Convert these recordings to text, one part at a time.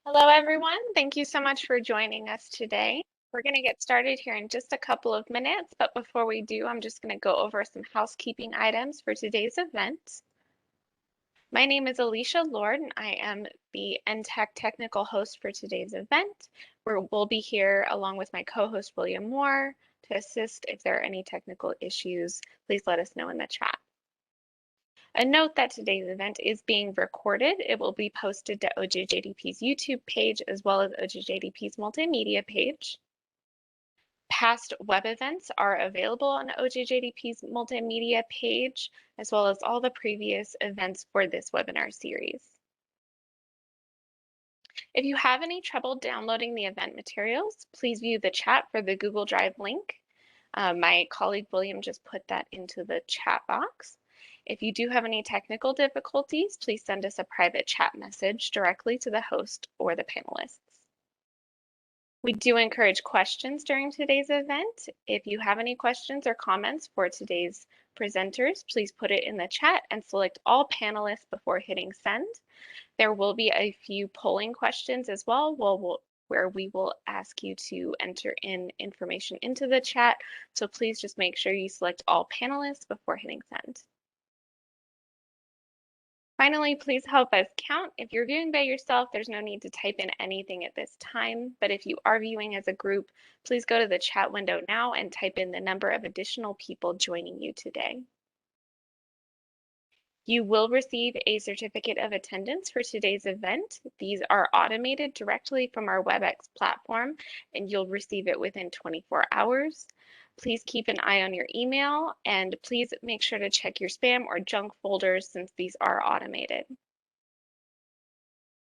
Hello, everyone. Thank you so much for joining us today. We're going to get started here in just a couple of minutes, but before we do, I'm just going to go over some housekeeping items for today's event. My name is Alicia Lord, and I am the NTech technical host for today's event. We'll be here along with my co-host, William Moore, to assist if there are any technical issues. Please let us know in the chat. A note that today's event is being recorded. It will be posted to OJJDP's YouTube page as well as OJJDP's multimedia page. Past web events are available on OJJDP's multimedia page, as well as all the previous events for this webinar series. If you have any trouble downloading the event materials, please view the chat for the Google Drive link. My colleague William just put that into the chat box. If you do have any technical difficulties, please send us a private chat message directly to the host or the panelists. We do encourage questions during today's event. If you have any questions or comments for today's presenters, please put it in the chat and select all panelists before hitting send. There will be a few polling questions as well where we will ask you to enter in information into the chat. So please just make sure you select all panelists before hitting send. Finally, please help us count. If you're viewing by yourself, there's no need to type in anything at this time. But if you are viewing as a group, please go to the chat window now and type in the number of additional people joining you today. You will receive a certificate of attendance for today's event. These are automated directly from our WebEx platform, and you'll receive it within 24 hours. Please keep an eye on your email, and please make sure to check your spam or junk folders since these are automated.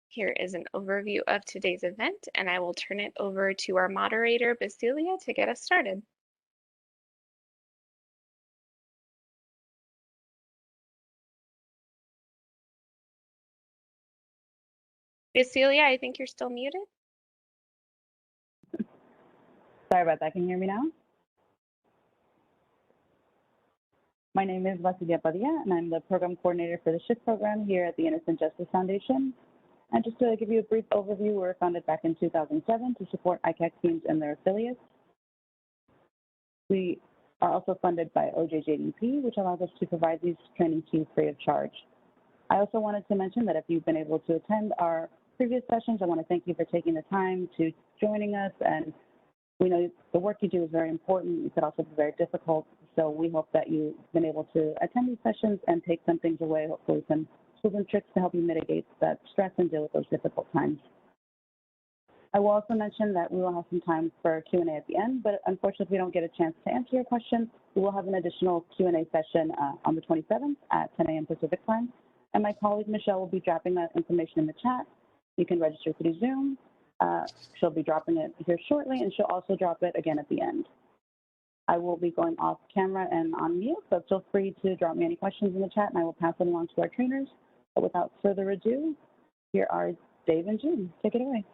Here is an overview of today's event, and I will turn it over to our moderator, Basilia, to get us started. Basilia, I think you're still muted. Sorry about that. Can you hear me now? My name is Vasilia Padilla, and I'm the program coordinator for the SHIFT program here at the Innocent Justice Foundation. And just to give you a brief overview, we were founded back in 2007 to support ICAC teams and their affiliates. We are also funded by OJJDP, which allows us to provide these trainings to you free of charge. I also wanted to mention that if you've been able to attend our previous sessions, I want to thank you for taking the time to joining us. And we know the work you do is very important. It could also be very difficult. So we hope that you've been able to attend these sessions and take some things away, hopefully some tools and tricks to help you mitigate that stress and deal with those difficult times. I will also mention that we will have some time for Q&A at the end, but unfortunately, if we don't get a chance to answer your question, we will have an additional Q&A session on the 27th at 10 a.m. Pacific time. And my colleague, Michelle, will be dropping that information in the chat. You can register through Zoom. She'll be dropping it here shortly, and she'll also drop it again at the end. I will be going off camera and on mute, so feel free to drop me any questions in the chat, and I will pass it along to our trainers. But without further ado, here are Dave and Jean. Take it away.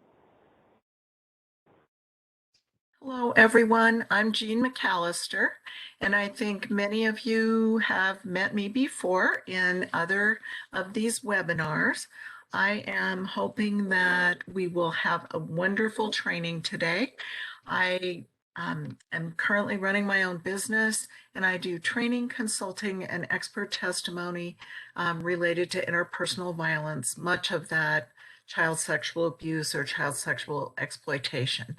Hello, everyone. I'm Jean McAlister, and I think many of you have met me before in other of these webinars. I am hoping that we will have a wonderful training today. I am currently running my own business, and I do training, consulting, and expert testimony related to interpersonal violence, much of that child sexual abuse or child sexual exploitation.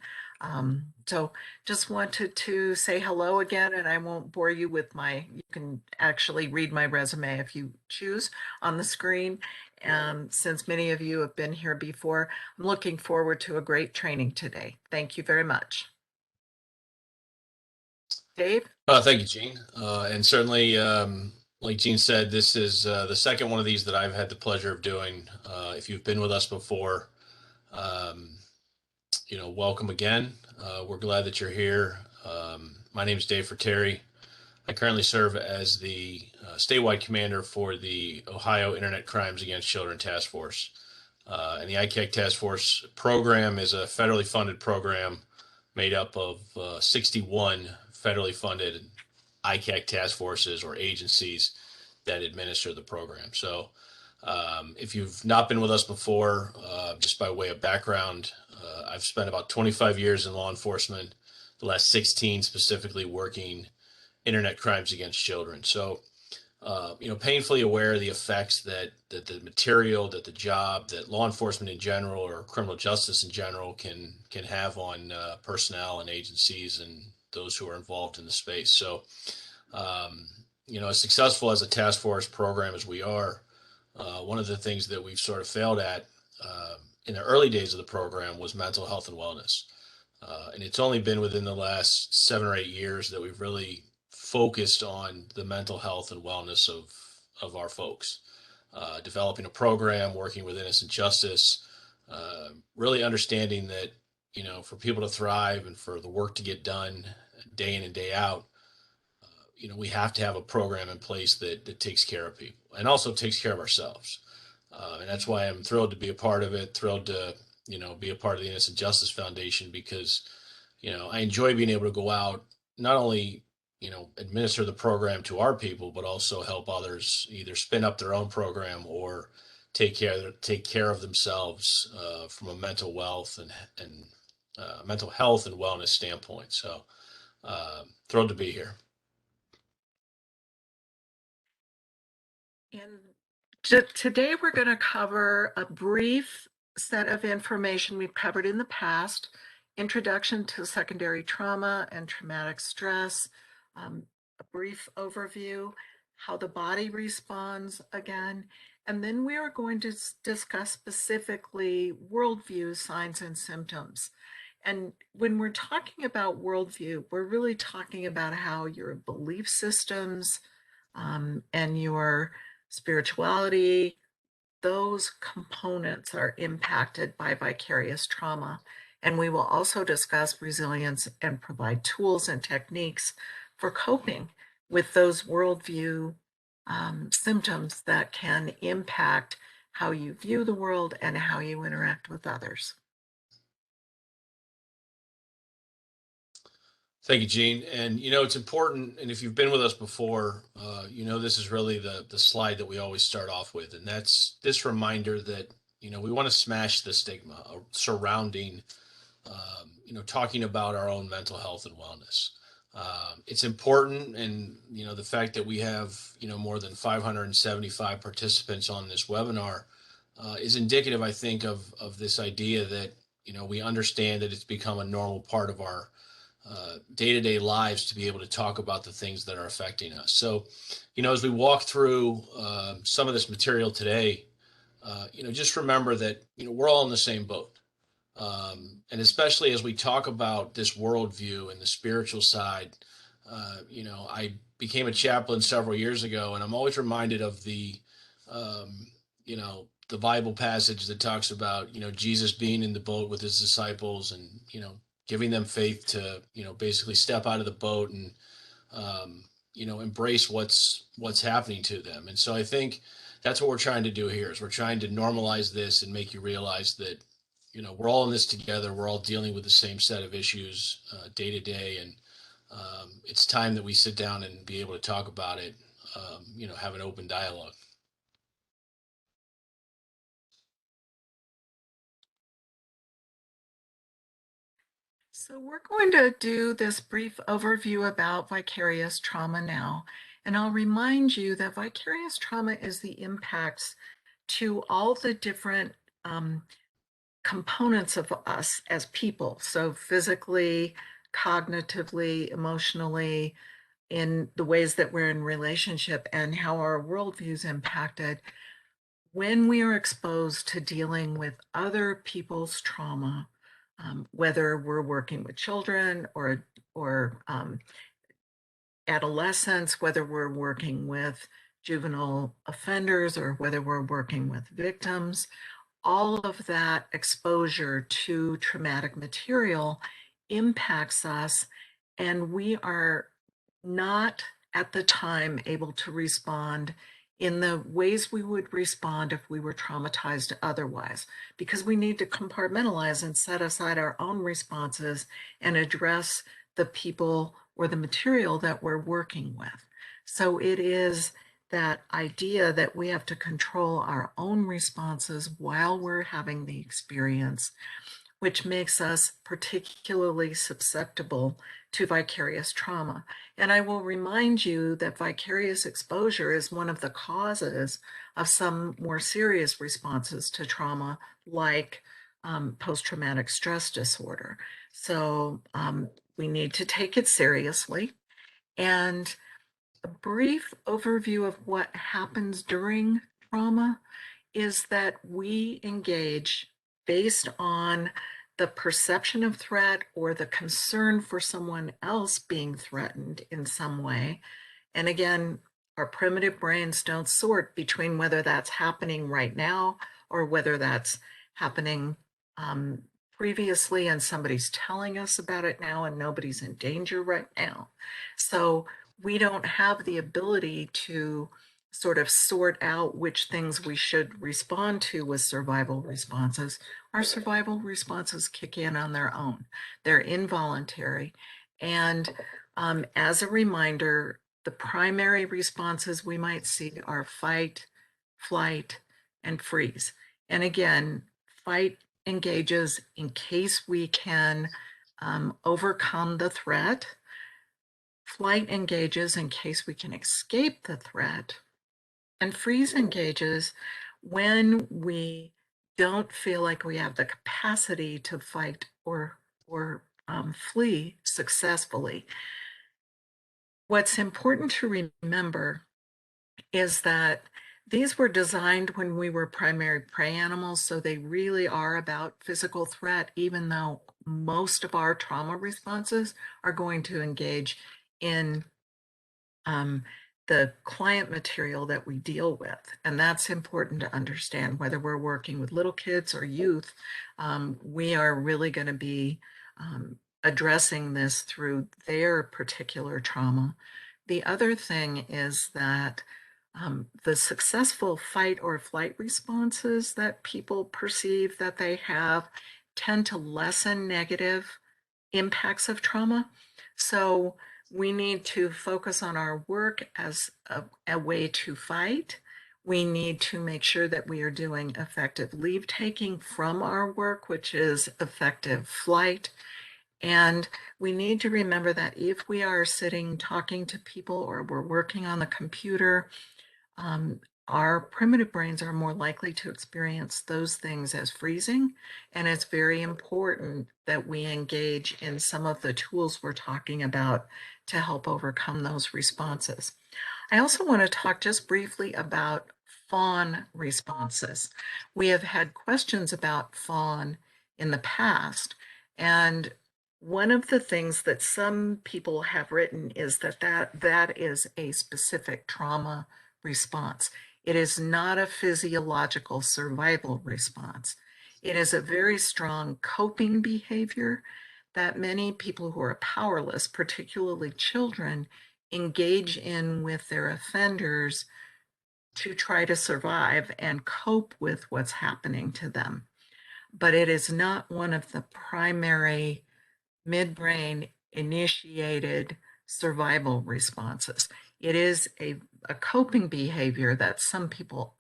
So just wanted to say hello again, and I won't bore you with you can actually read my resume if you choose on the screen. Since many of you have been here before, I'm looking forward to a great training today. Thank you very much. Dave? Thank you, Jean. And certainly, like Jean said, this is the second one of these that I've had the pleasure of doing. If you've been with us before, welcome again. We're glad that you're here. My name is Dave Fortieri. I currently serve as the statewide commander for the Ohio Internet Crimes Against Children Task Force. And the ICAC Task Force program is a federally funded program made up of 61 federally funded ICAC task forces or agencies that administer the program. So If you've not been with us before, just by way of background, I've spent about 25 years in law enforcement, the last 16 specifically working internet crimes against children. So, painfully aware of the effects that the material, that the job, that law enforcement in general, or criminal justice in general, can have on personnel and agencies and those who are involved in the space. So, as successful as a task force program as we are, one of the things that we've sort of failed at in the early days of the program was mental health and wellness. And it's only been within the last 7 or 8 years that we've really focused on the mental health and wellness of our folks. Developing a program, working with innocent justice, really understanding that, for people to thrive and for the work to get done day in and day out, we have to have a program in place that takes care of people and also takes care of ourselves. And that's why I'm thrilled to be a part of it, thrilled to, be a part of the Innocent Justice Foundation, because, I enjoy being able to go out, not only, administer the program to our people, but also help others either spin up their own program or take care of themselves from a mental wealth and mental health and wellness standpoint. So thrilled to be here. And today we're going to cover a brief set of information we've covered in the past: introduction to secondary trauma and traumatic stress, a brief overview, how the body responds again, and then we are going to discuss specifically worldview signs and symptoms. And when we're talking about worldview, we're really talking about how your belief systems and your spirituality, those components are impacted by vicarious trauma. And we will also discuss resilience and provide tools and techniques for coping with those worldview symptoms that can impact how you view the world and how you interact with others. Thank you, Gene. And it's important. And if you've been with us before, this is really the slide that we always start off with, and that's this reminder that we want to smash the stigma surrounding talking about our own mental health and wellness. It's important, and the fact that we have more than 575 participants on this webinar is indicative, I think, of this idea that we understand that it's become a normal part of our day-to-day lives to be able to talk about the things that are affecting us. So, as we walk through some of this material today, just remember that, we're all in the same boat. And especially as we talk about this worldview and the spiritual side, I became a chaplain several years ago, and I'm always reminded of the Bible passage that talks about, Jesus being in the boat with his disciples and, giving them faith to, basically step out of the boat and, embrace what's happening to them. And so I think that's what we're trying to do here, is we're trying to normalize this and make you realize that, we're all in this together. We're all dealing with the same set of issues day to day. And it's time that we sit down and be able to talk about it, have an open dialogue. So we're going to do this brief overview about vicarious trauma now. And I'll remind you that vicarious trauma is the impacts to all the different components of us as people. So physically, cognitively, emotionally, in the ways that we're in relationship and how our worldview is impacted when we are exposed to dealing with other people's trauma, whether we're working with children or adolescents, whether we're working with juvenile offenders or whether we're working with victims. All of that exposure to traumatic material impacts us, and we are not at the time able to respond in the ways we would respond if we were traumatized otherwise, because we need to compartmentalize and set aside our own responses and address the people or the material that we're working with. So it is that idea that we have to control our own responses while we're having the experience, which makes us particularly susceptible to vicarious trauma. And I will remind you that vicarious exposure is one of the causes of some more serious responses to trauma, like post-traumatic stress disorder. So we need to take it seriously. And a brief overview of what happens during trauma is that we engage based on the perception of threat or the concern for someone else being threatened in some way. And again, our primitive brains don't sort between whether that's happening right now or whether that's happening previously and somebody's telling us about it now and nobody's in danger right now. So we don't have the ability to sort of sort out which things we should respond to with survival responses. Our survival responses kick in on their own. They're involuntary. And as a reminder, the primary responses we might see are fight, flight, and freeze. And again, fight engages in case we can overcome the threat. Flight engages in case we can escape the threat. And freeze engages when we don't feel like we have the capacity to fight or flee successfully. What's important to remember is that these were designed when we were primary prey animals, so they really are about physical threat, even though most of our trauma responses are going to engage in the client material that we deal with. And that's important to understand. Whether we're working with little kids or youth, we are really going to be addressing this through their particular trauma. The other thing is that the successful fight or flight responses that people perceive that they have tend to lessen negative impacts of trauma. So we need to focus on our work as a way to fight. We need to make sure that we are doing effective leave taking from our work, which is effective flight. And we need to remember that if we are sitting talking to people or we're working on the computer, our primitive brains are more likely to experience those things as freezing. And it's very important that we engage in some of the tools we're talking about to help overcome those responses. I also want to talk just briefly about fawn responses. We have had questions about fawn in the past, and one of the things that some people have written is that is a specific trauma response. It is not a physiological survival response. It is a very strong coping behavior that many people who are powerless, particularly children, engage in with their offenders to try to survive and cope with what's happening to them. But it is not one of the primary midbrain initiated survival responses. It is a coping behavior that some people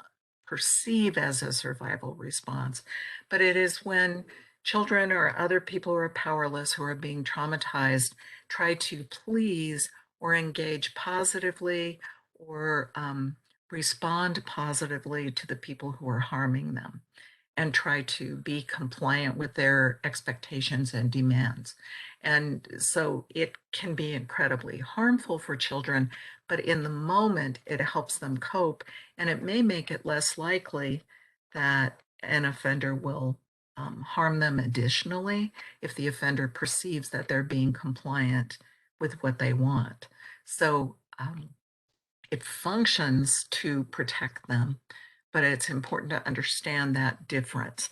perceive as a survival response, but it is when children or other people who are powerless, who are being traumatized, try to please or engage positively or respond positively to the people who are harming them and try to be compliant with their expectations and demands. And so it can be incredibly harmful for children, but in the moment, it helps them cope, and it may make it less likely that an offender will harm them additionally if the offender perceives that they're being compliant with what they want. So it functions to protect them, but it's important to understand that difference.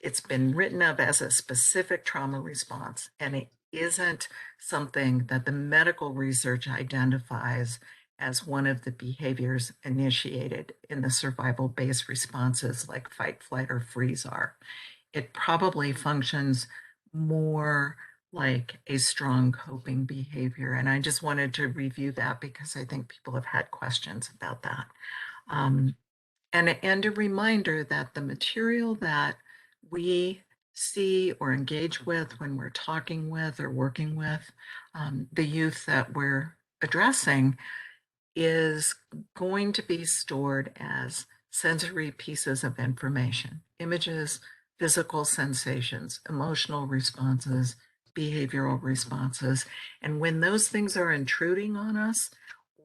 It's been written of as a specific trauma response, and it isn't something that the medical research identifies as one of the behaviors initiated in the survival-based responses like fight, flight, or freeze are. It probably functions more like a strong coping behavior. And I just wanted to review that because I think people have had questions about that. And a reminder that the material that we see or engage with when we're talking with or working with the youth that we're addressing is going to be stored as sensory pieces of information, images, physical sensations, emotional responses, behavioral responses. And when those things are intruding on us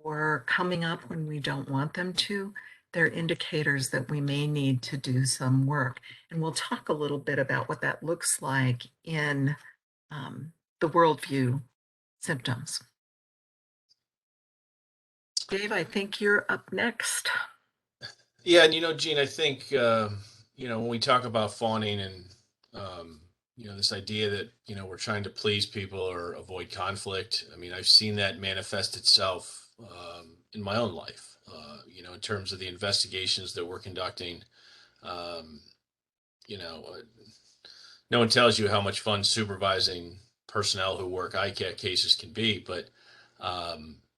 or coming up when we don't want them to, they're indicators that we may need to do some work. And we'll talk a little bit about what that looks like in the worldview symptoms. Dave, I think you're up next. Yeah, and Gene, I think when we talk about fawning and this idea that we're trying to please people or avoid conflict. I mean, I've seen that manifest itself in my own life. In terms of the investigations that we're conducting. Um, no one tells you how much fun supervising personnel who work ICAT cases can be, but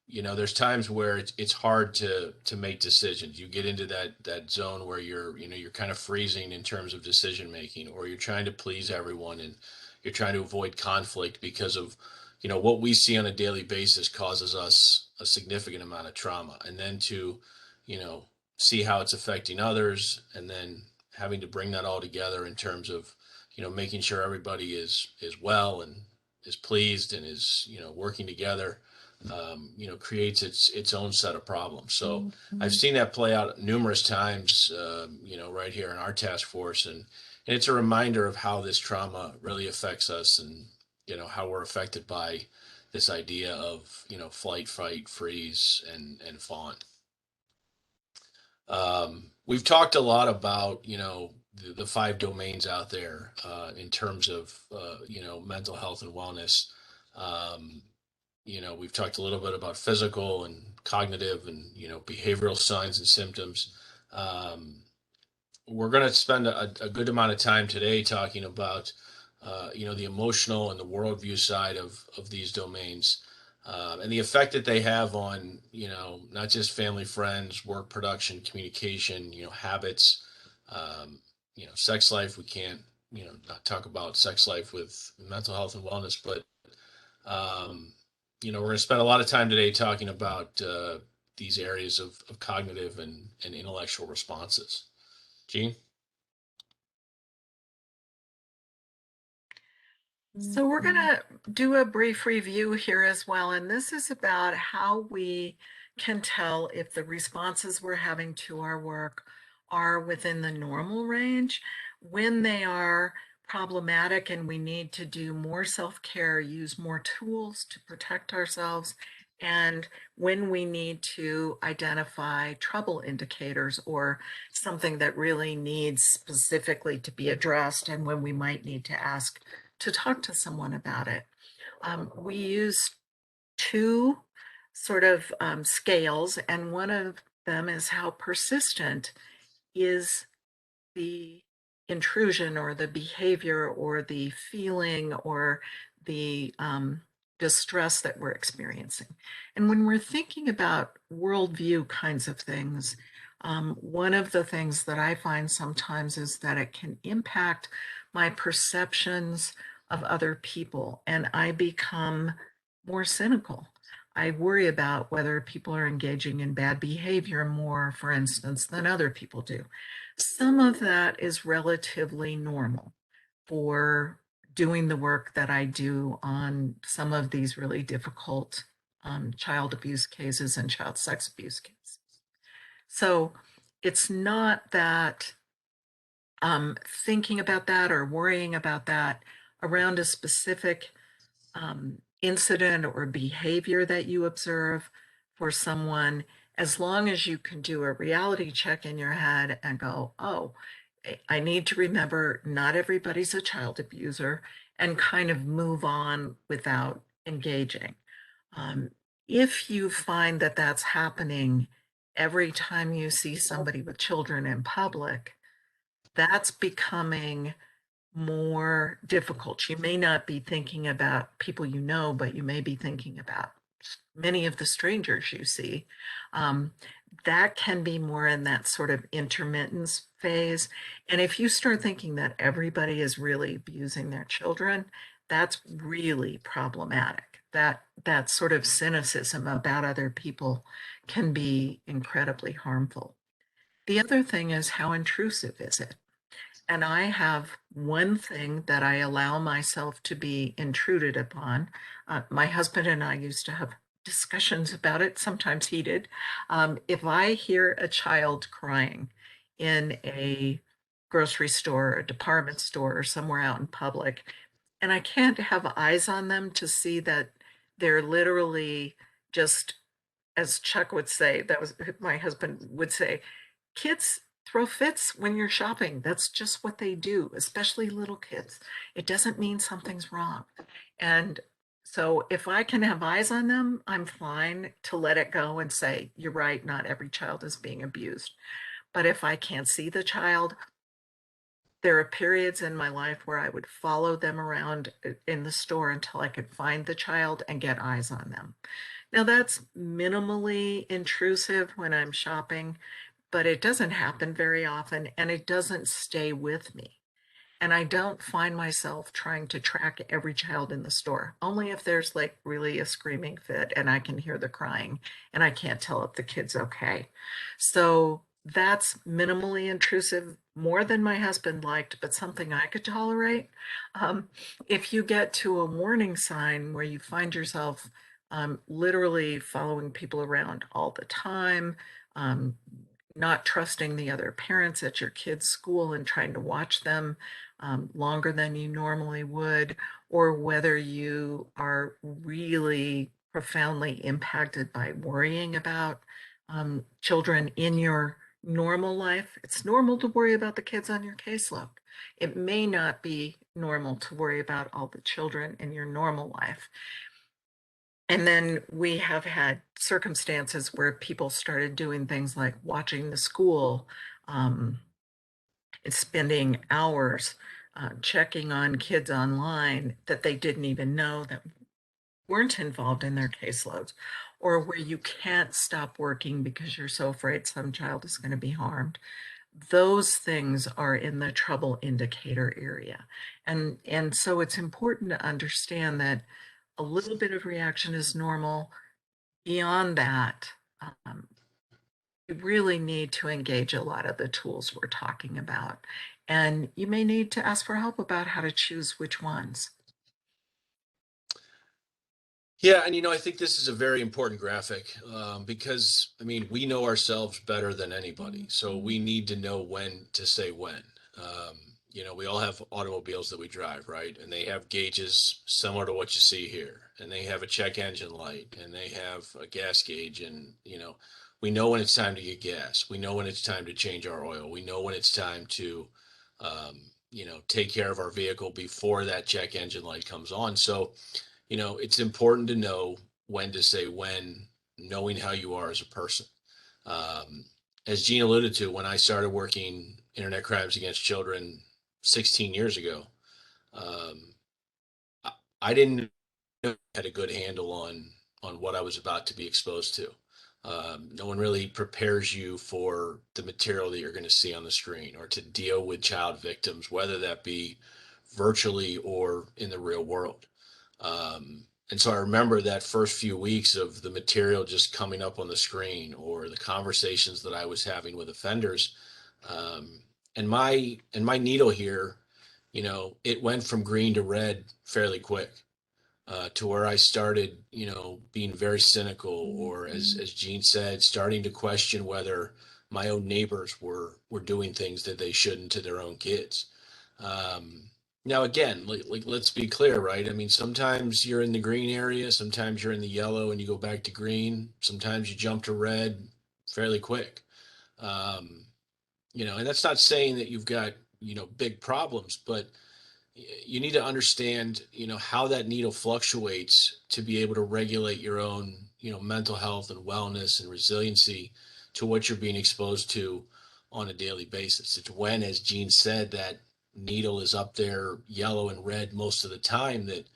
there's times where it's hard to make decisions. You get into that zone where you're kind of freezing in terms of decision making, or you're trying to please everyone and you're trying to avoid conflict because of what we see on a daily basis causes us a significant amount of trauma, and then to see how it's affecting others, and then having to bring that all together in terms of making sure everybody is well and is pleased and is working together, creates its own set of problems. So I've seen that play out numerous times, right here in our task force, and it's a reminder of how this trauma really affects us, and how we're affected by this idea of flight, fight, freeze, and fawn. We've talked a lot about the 5 domains out there in terms of mental health and wellness. We've talked a little bit about physical and cognitive and behavioral signs and symptoms. We're going to spend a good amount of time today talking about the emotional and the worldview side of these domains. And the effect that they have on, not just family, friends, work, production, communication, habits, sex life. We can't, not talk about sex life with mental health and wellness, but, we're going to spend a lot of time today talking about these areas of cognitive and intellectual responses. Gene? So we're going to do a brief review here as well. And this is about how we can tell if the responses we're having to our work are within the normal range, when they are problematic and we need to do more self-care, use more tools to protect ourselves, and when we need to identify trouble indicators or something that really needs specifically to be addressed, and when we might need to ask to talk to someone about it. We use 2 sort of scales, and one of them is how persistent is the intrusion or the behavior or the feeling or the distress that we're experiencing. And when we're thinking about worldview kinds of things, one of the things that I find sometimes is that it can impact my perceptions of other people, and I become more cynical. I worry about whether people are engaging in bad behavior more, for instance, than other people do. Some of that is relatively normal for doing the work that I do on some of these really difficult child abuse cases and child sex abuse cases. So it's not that thinking about that or worrying about that around a specific incident or behavior that you observe for someone, as long as you can do a reality check in your head and go, oh, I need to remember not everybody's a child abuser, and kind of move on without engaging. If you find that that's happening every time you see somebody with children in public, that's becoming more difficult. You may not be thinking about people you know, but you may be thinking about many of the strangers you see. That can be more in that sort of intermittence phase. And if you start thinking that everybody is really abusing their children, that's really problematic. That sort of cynicism about other people can be incredibly harmful. The other thing is, how intrusive is it? And I have one thing that I allow myself to be intruded upon. My husband and I used to have discussions about it, sometimes heated. If I hear a child crying in a grocery store, a department store, or somewhere out in public, and I can't have eyes on them to see that they're literally just, as Chuck would say, that was my husband would say, kids throw fits when you're shopping. That's just what they do, especially little kids. It doesn't mean something's wrong. And so if I can have eyes on them, I'm fine to let it go and say, you're right, not every child is being abused. But if I can't see the child, there are periods in my life where I would follow them around in the store until I could find the child and get eyes on them. Now, that's minimally intrusive when I'm shopping, but it doesn't happen very often and it doesn't stay with me. And I don't find myself trying to track every child in the store, only if there's like really a screaming fit and I can hear the crying and I can't tell if the kid's okay. So that's minimally intrusive, more than my husband liked, but something I could tolerate. If you get to a warning sign where you find yourself literally following people around all the time, not trusting the other parents at your kid's school and trying to watch them longer than you normally would, or whether you are really profoundly impacted by worrying about children in your normal life. It's normal to worry about the kids on your caseload. It may not be normal to worry about all the children in your normal life. And then we have had circumstances where people started doing things like watching the school, and spending hours checking on kids online that they didn't even know that weren't involved in their caseloads, or where you can't stop working because you're so afraid some child is going to be harmed. Those things are in the trouble indicator area. And so it's important to understand that a little bit of reaction is normal. Beyond that, you really need to engage a lot of the tools we're talking about. And you may need to ask for help about how to choose which ones. Yeah, and I think this is a very important graphic because, we know ourselves better than anybody. So we need to know when to say when. We all have automobiles that we drive, right? And they have gauges similar to what you see here. And they have a check engine light and they have a gas gauge. And, we know when it's time to get gas. We know when it's time to change our oil. We know when it's time to, take care of our vehicle before that check engine light comes on. So, it's important to know when to say when, knowing how you are as a person. As Jean alluded to, when I started working internet crimes against children 16 years ago, um, I didn't know I had a good handle on what I was about to be exposed to. No one really prepares you for the material that you're going to see on the screen or to deal with child victims, whether that be virtually or in the real world. And so I remember that first few weeks of the material just coming up on the screen or the conversations that I was having with offenders. And my needle here, it went from green to red fairly quick. To where I started, being very cynical, or as Jean said, starting to question whether my own neighbors were doing things that they shouldn't to their own kids. Now, again, let's be clear, right? Sometimes you're in the green area, sometimes you're in the yellow, and you go back to green. Sometimes you jump to red fairly quick. And that's not saying that you've got big problems, but you need to understand, how that needle fluctuates to be able to regulate your own, mental health and wellness and resiliency to what you're being exposed to on a daily basis. It's when, as Jean said, needle is up there yellow and red most of the time, that,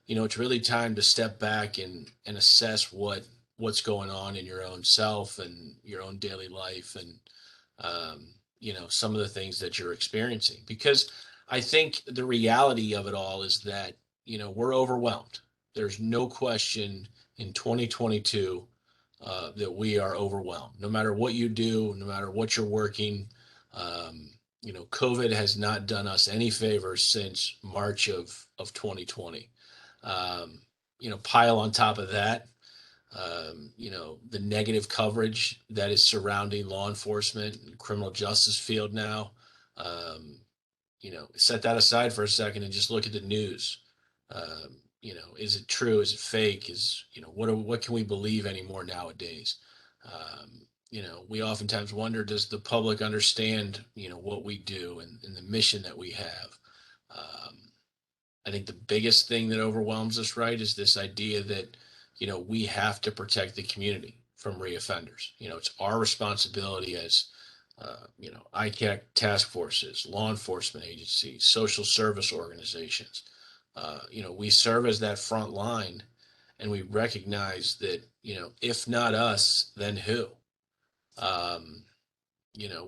it's really time to step back and assess what's going on in your own self and your own daily life, and some of the things that you're experiencing. Because I think the reality of it all is that, we're overwhelmed. There's no question in 2022 that we are overwhelmed. No matter what you do, no matter what you're working, COVID has not done us any favors since March of 2020. Pile on top of that, the negative coverage that is surrounding law enforcement and criminal justice field now. Set that aside for a second and just look at the news. Is it true? Is it fake? What can we believe anymore nowadays? We oftentimes wonder, does the public understand, what we do and the mission that we have? I think the biggest thing that overwhelms us, right, is this idea that, we have to protect the community from reoffenders. It's our responsibility as, ICAC task forces, law enforcement agencies, social service organizations. We serve as that front line, and we recognize that, if not us, then who?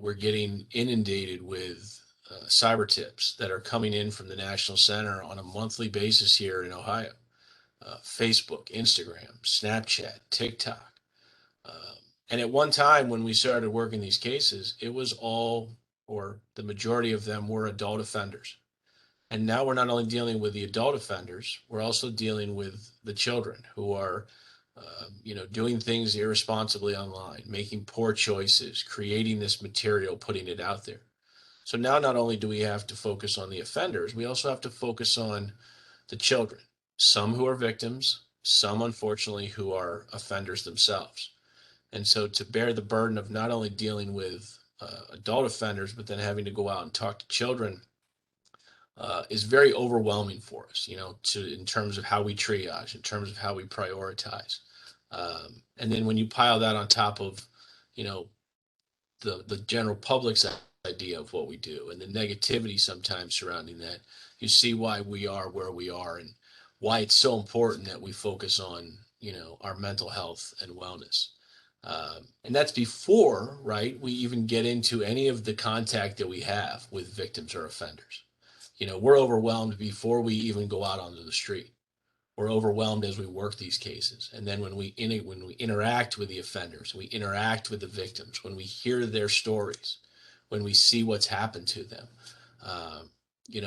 We're getting inundated with cyber tips that are coming in from the National Center on a monthly basis here in Ohio. Facebook, Instagram, Snapchat, TikTok. And at one time when we started working these cases, it was all, or the majority of them were adult offenders. And now we're not only dealing with the adult offenders, we're also dealing with the children who are, doing things irresponsibly online, making poor choices, creating this material, putting it out there. So now not only do we have to focus on the offenders, we also have to focus on the children, some who are victims, some unfortunately who are offenders themselves. And so to bear the burden of not only dealing with adult offenders, but then having to go out and talk to children is very overwhelming for us, in terms of how we triage, in terms of how we prioritize. And then when you pile that on top of, the general public's idea of what we do and the negativity sometimes surrounding that, you see why we are where we are and why it's so important that we focus on, our mental health and wellness. And that's before, right, we even get into any of the contact that we have with victims or offenders. We're overwhelmed before we even go out onto the street. We're overwhelmed as we work these cases. And then when we interact with the offenders, we interact with the victims, when we hear their stories, when we see what's happened to them,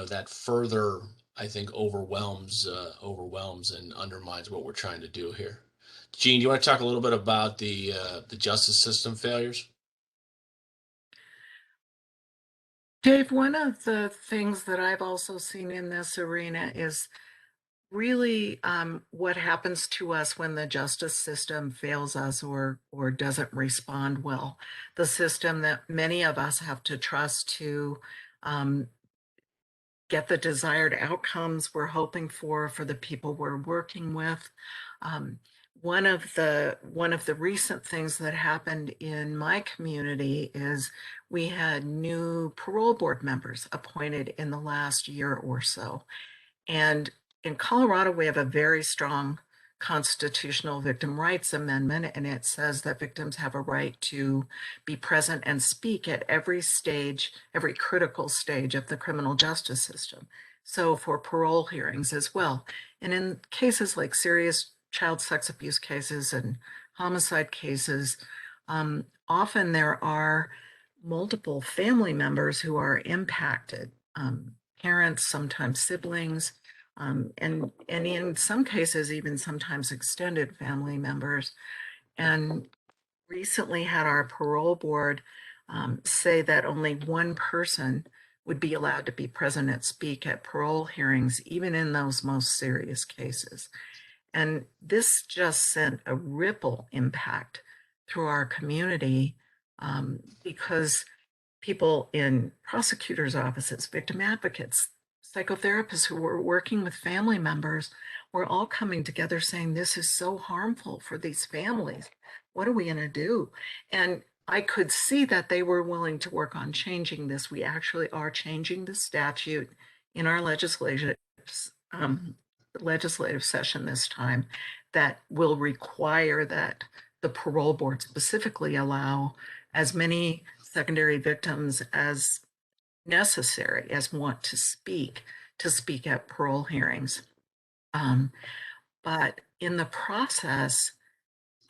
that further, I think, overwhelms and undermines what we're trying to do here. Gene, do you want to talk a little bit about the justice system failures? Dave, one of the things that I've also seen in this arena is really what happens to us when the justice system fails us or doesn't respond well. The system that many of us have to trust to get the desired outcomes we're hoping for the people we're working with. One of the recent things that happened in my community is we had new parole board members appointed in the last year or so. And in Colorado, we have a very strong constitutional victim rights amendment, and it says that victims have a right to be present and speak at every stage, every critical stage of the criminal justice system. So for parole hearings as well. And in cases like serious child sex abuse cases and homicide cases, often there are multiple family members who are impacted, parents, sometimes siblings, and in some cases, even sometimes extended family members. And recently had our parole board say that only one person would be allowed to be present and speak at parole hearings, even in those most serious cases. And this just sent a ripple impact through our community because people in prosecutors' offices, victim advocates, psychotherapists who were working with family members were all coming together saying, this is so harmful for these families. What are we going to do? And I could see that they were willing to work on changing this. We actually are changing the statute in our legislative session this time that will require that the parole board specifically allow as many secondary victims as necessary as want to speak at parole hearings. But in the process,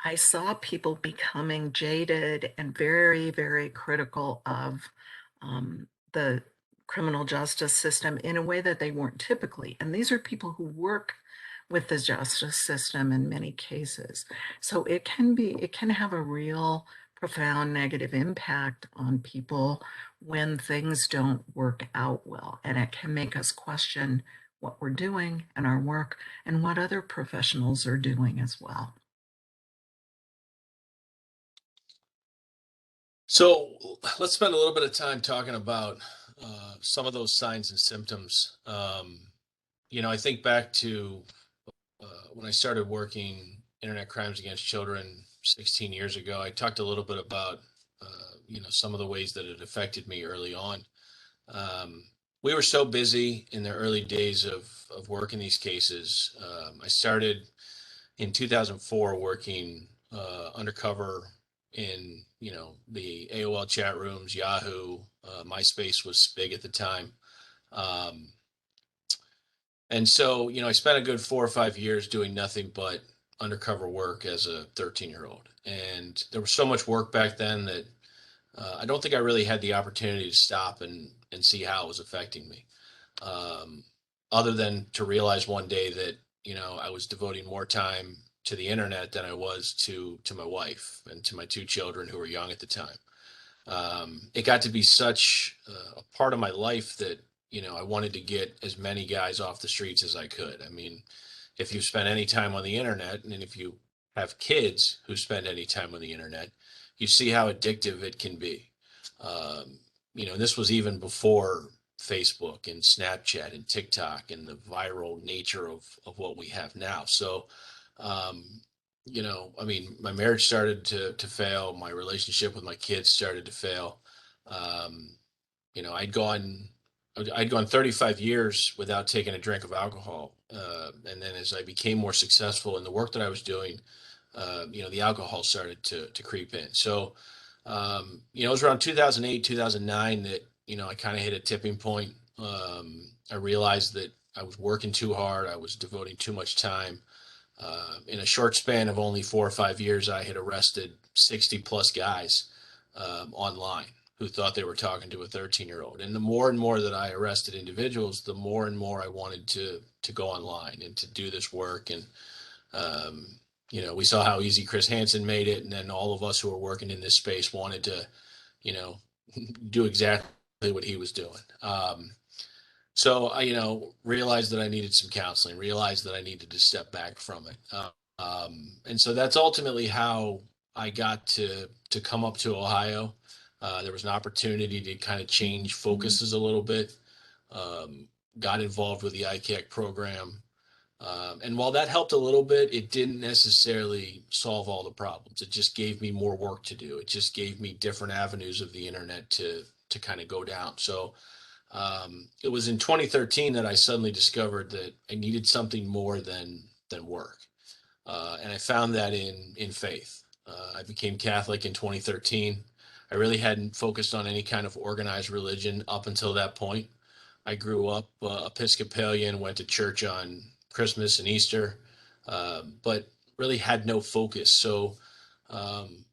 I saw people becoming jaded and very, very critical of the criminal justice system in a way that they weren't typically. And these are people who work with the justice system in many cases. So it can have a real profound negative impact on people when things don't work out well. And it can make us question what we're doing and our work and what other professionals are doing as well. So let's spend a little bit of time talking about some of those signs and symptoms. I think back to when I started working internet crimes against children 16 years ago. I talked a little bit about some of the ways that it affected me early on. We were so busy in the early days of working these cases. I started in 2004 working undercover in the AOL chat rooms, Yahoo, MySpace was big at the time. And so, I spent a good 4 or 5 years doing nothing but undercover work as a 13-year-old. And there was so much work back then that I don't think I really had the opportunity to stop and see how it was affecting me. Other than to realize one day that, I was devoting more time to the internet than I was to my wife and to my 2 children who were young at the time. It got to be such a part of my life that, I wanted to get as many guys off the streets as I could. I mean, if you spend any time on the internet, and if you have kids who spend any time on the internet, you see how addictive it can be. This was even before Facebook and Snapchat and TikTok and the viral nature of what we have now. So, my marriage started to fail. My relationship with my kids started to fail. I'd gone 35 years without taking a drink of alcohol. And then as I became more successful in the work that I was doing, the alcohol started to creep in. So, it was around 2008, 2009 that, I kind of hit a tipping point. I realized that I was working too hard. I was devoting too much time. In a short span of only 4 or 5 years, I had arrested 60 plus guys online who thought they were talking to a 13-year-old. And the more and more that I arrested individuals, the more and more I wanted to go online and to do this work. And, we saw how easy Chris Hansen made it. And then all of us who were working in this space wanted to, do exactly what he was doing. So I, realized that I needed some counseling, realized that I needed to step back from it. And so that's ultimately how I got to come up to Ohio. There was an opportunity to kind of change focuses a little bit. Got involved with the ICAC program. And while that helped a little bit, it didn't necessarily solve all the problems. It just gave me more work to do. It just gave me different avenues of the internet to kind of go down. So it was in 2013 that I suddenly discovered that I needed something more than work. And I found that in faith. I became Catholic in 2013. I really hadn't focused on any kind of organized religion up until that point. I grew up Episcopalian, went to church on Christmas and Easter, but really had no focus. So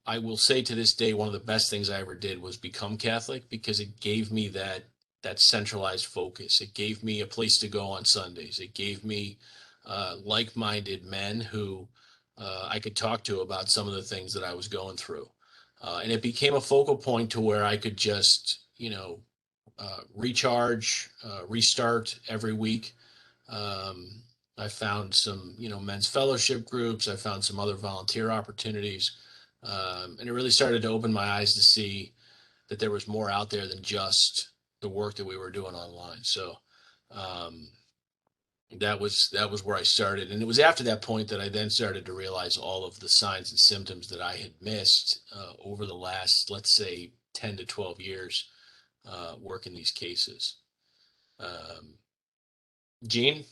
I will say to this day, one of the best things I ever did was become Catholic because it gave me that centralized focus. It gave me a place to go on Sundays. It gave me like-minded men who I could talk to about some of the things that I was going through. And it became a focal point to where I could just, recharge, restart every week. I found some, men's fellowship groups. I found some other volunteer opportunities. And it really started to open my eyes to see that there was more out there than just the work that we were doing online. So that was where I started. And it was after that point that I then started to realize all of the signs and symptoms that I had missed over the last, let's say, 10 to 12 years working these cases. Gene?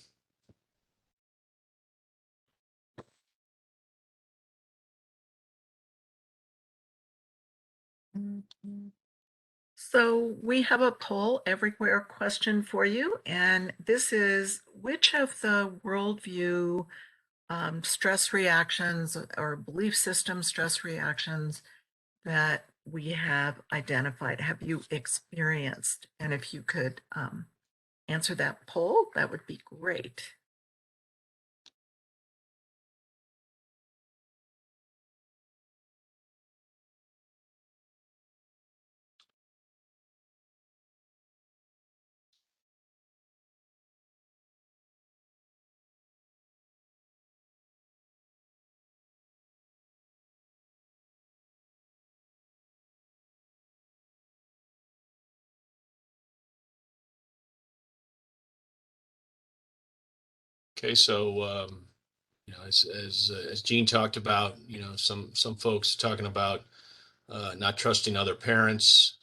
So we have a poll everywhere question for you, and this is which of the worldview stress reactions or belief system stress reactions that we have identified have you experienced? And if you could answer that poll, that would be great. Okay, so as Gene talked about, some folks talking about not trusting other parents.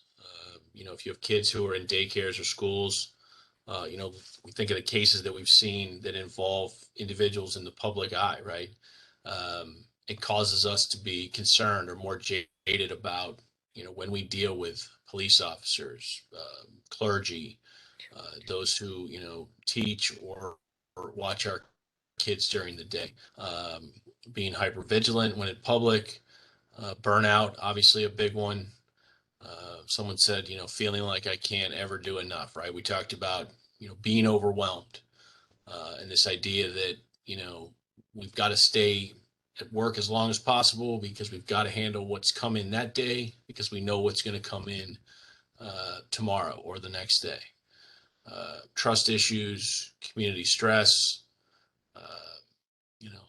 If you have kids who are in daycares or schools, we think of the cases that we've seen that involve individuals in the public eye, right? It causes us to be concerned or more jaded about, when we deal with police officers, clergy, those who, teach or watch our kids during the day, being hyper vigilant when in public, burnout, obviously a big one. Someone said, feeling like I can't ever do enough, right? We talked about, being overwhelmed, and this idea that, we've got to stay at work as long as possible because we've got to handle what's coming that day because we know what's going to come in tomorrow or the next day. Trust issues, community stress.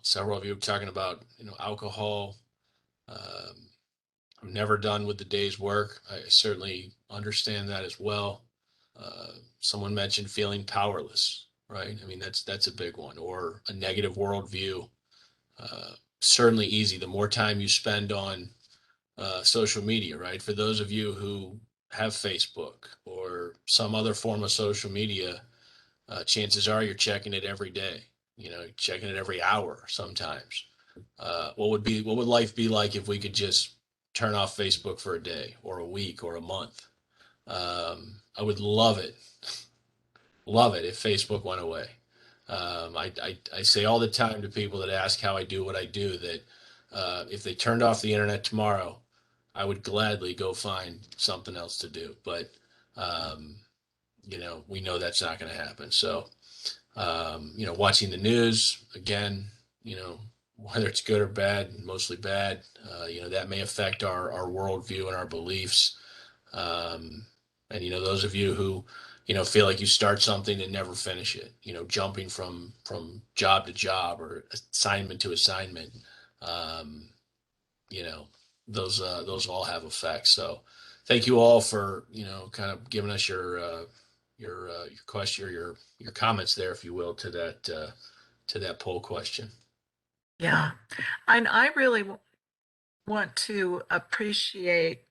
Several of you are talking about, alcohol. I'm never done with the day's work. I certainly understand that as well. Someone mentioned feeling powerless, right? I mean, that's a big one. Or a negative worldview. Certainly easy. The more time you spend on social media, right? For those of you who have Facebook or some other form of social media, chances are you're checking it every day. Checking it every hour sometimes. What would life be like if we could just turn off Facebook for a day or a week or a month? I would love it if Facebook went away. I say all the time to people that ask how I do what I do that if they turned off the internet tomorrow, I would gladly go find something else to do. But we know that's not going to happen. So watching the news again, whether it's good or bad, mostly bad, that may affect our worldview and our beliefs. And those of you who feel like you start something and never finish it, jumping from job to job or assignment to assignment, um, you know those all have effects. So thank you all for kind of giving us your question or your comments there, if you will, to that poll question. Yeah, and I really want to appreciate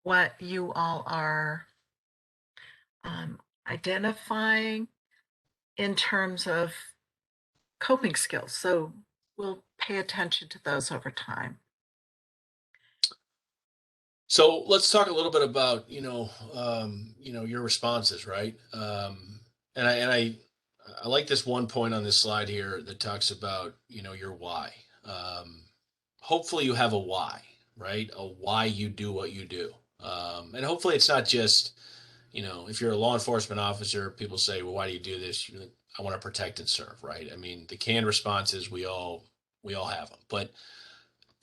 what you all are identifying in terms of coping skills. So we'll pay attention to those over time. So let's talk a little bit about your responses, right? And I like this one point on this slide here that talks about your why. Hopefully you have a why, right? A why you do what you do, and hopefully it's not just if you're a law enforcement officer, people say, well, why do you do this? I want to protect and serve, right? I mean, the canned responses we all have them, but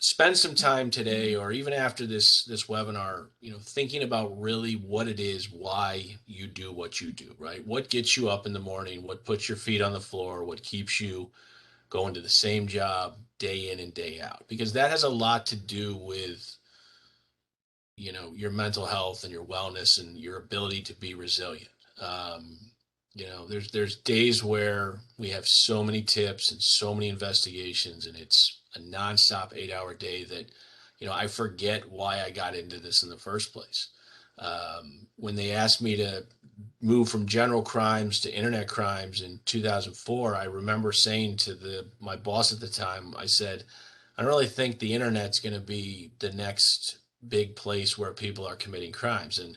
spend some time today or even after this webinar, thinking about really what it is, why you do what you do, right? What gets you up in the morning? What puts your feet on the floor? What keeps you going to the same job day in and day out? Because that has a lot to do with, your mental health and your wellness and your ability to be resilient. There's days where we have so many tips and so many investigations, and it's a nonstop 8-hour day that, I forget why I got into this in the first place. When they asked me to move from general crimes to internet crimes in 2004, I remember saying to my boss at the time, I said, I don't really think the internet's going to be the next big place where people are committing crimes. And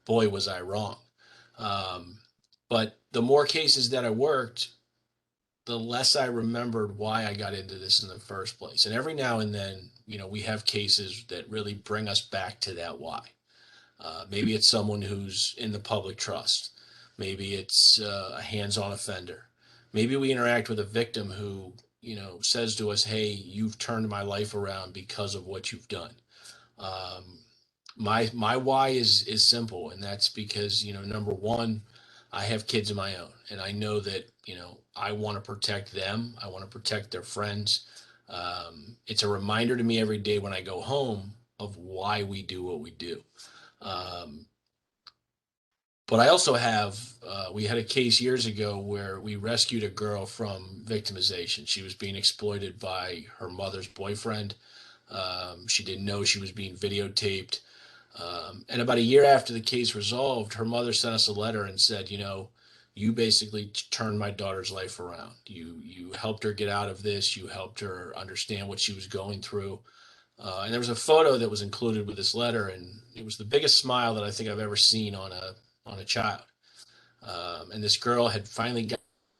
boy, was I wrong. Um, but the more cases that I worked, the less I remembered why I got into this in the first place. And every now and then, we have cases that really bring us back to that why. Maybe it's someone who's in the public trust. Maybe it's a hands-on offender. Maybe we interact with a victim who, says to us, hey, you've turned my life around because of what you've done. My why is simple, and that's because, number one, I have kids of my own, and I know that, I want to protect them. I want to protect their friends. It's a reminder to me every day when I go home of why we do what we do. But I also we had a case years ago where we rescued a girl from victimization. She was being exploited by her mother's boyfriend. She didn't know she was being videotaped. And about a year after the case resolved, her mother sent us a letter and said, you basically turned my daughter's life around. You helped her get out of this. You helped her understand what she was going through. And there was a photo that was included with this letter, and it was the biggest smile that I think I've ever seen on a child. And this girl had finally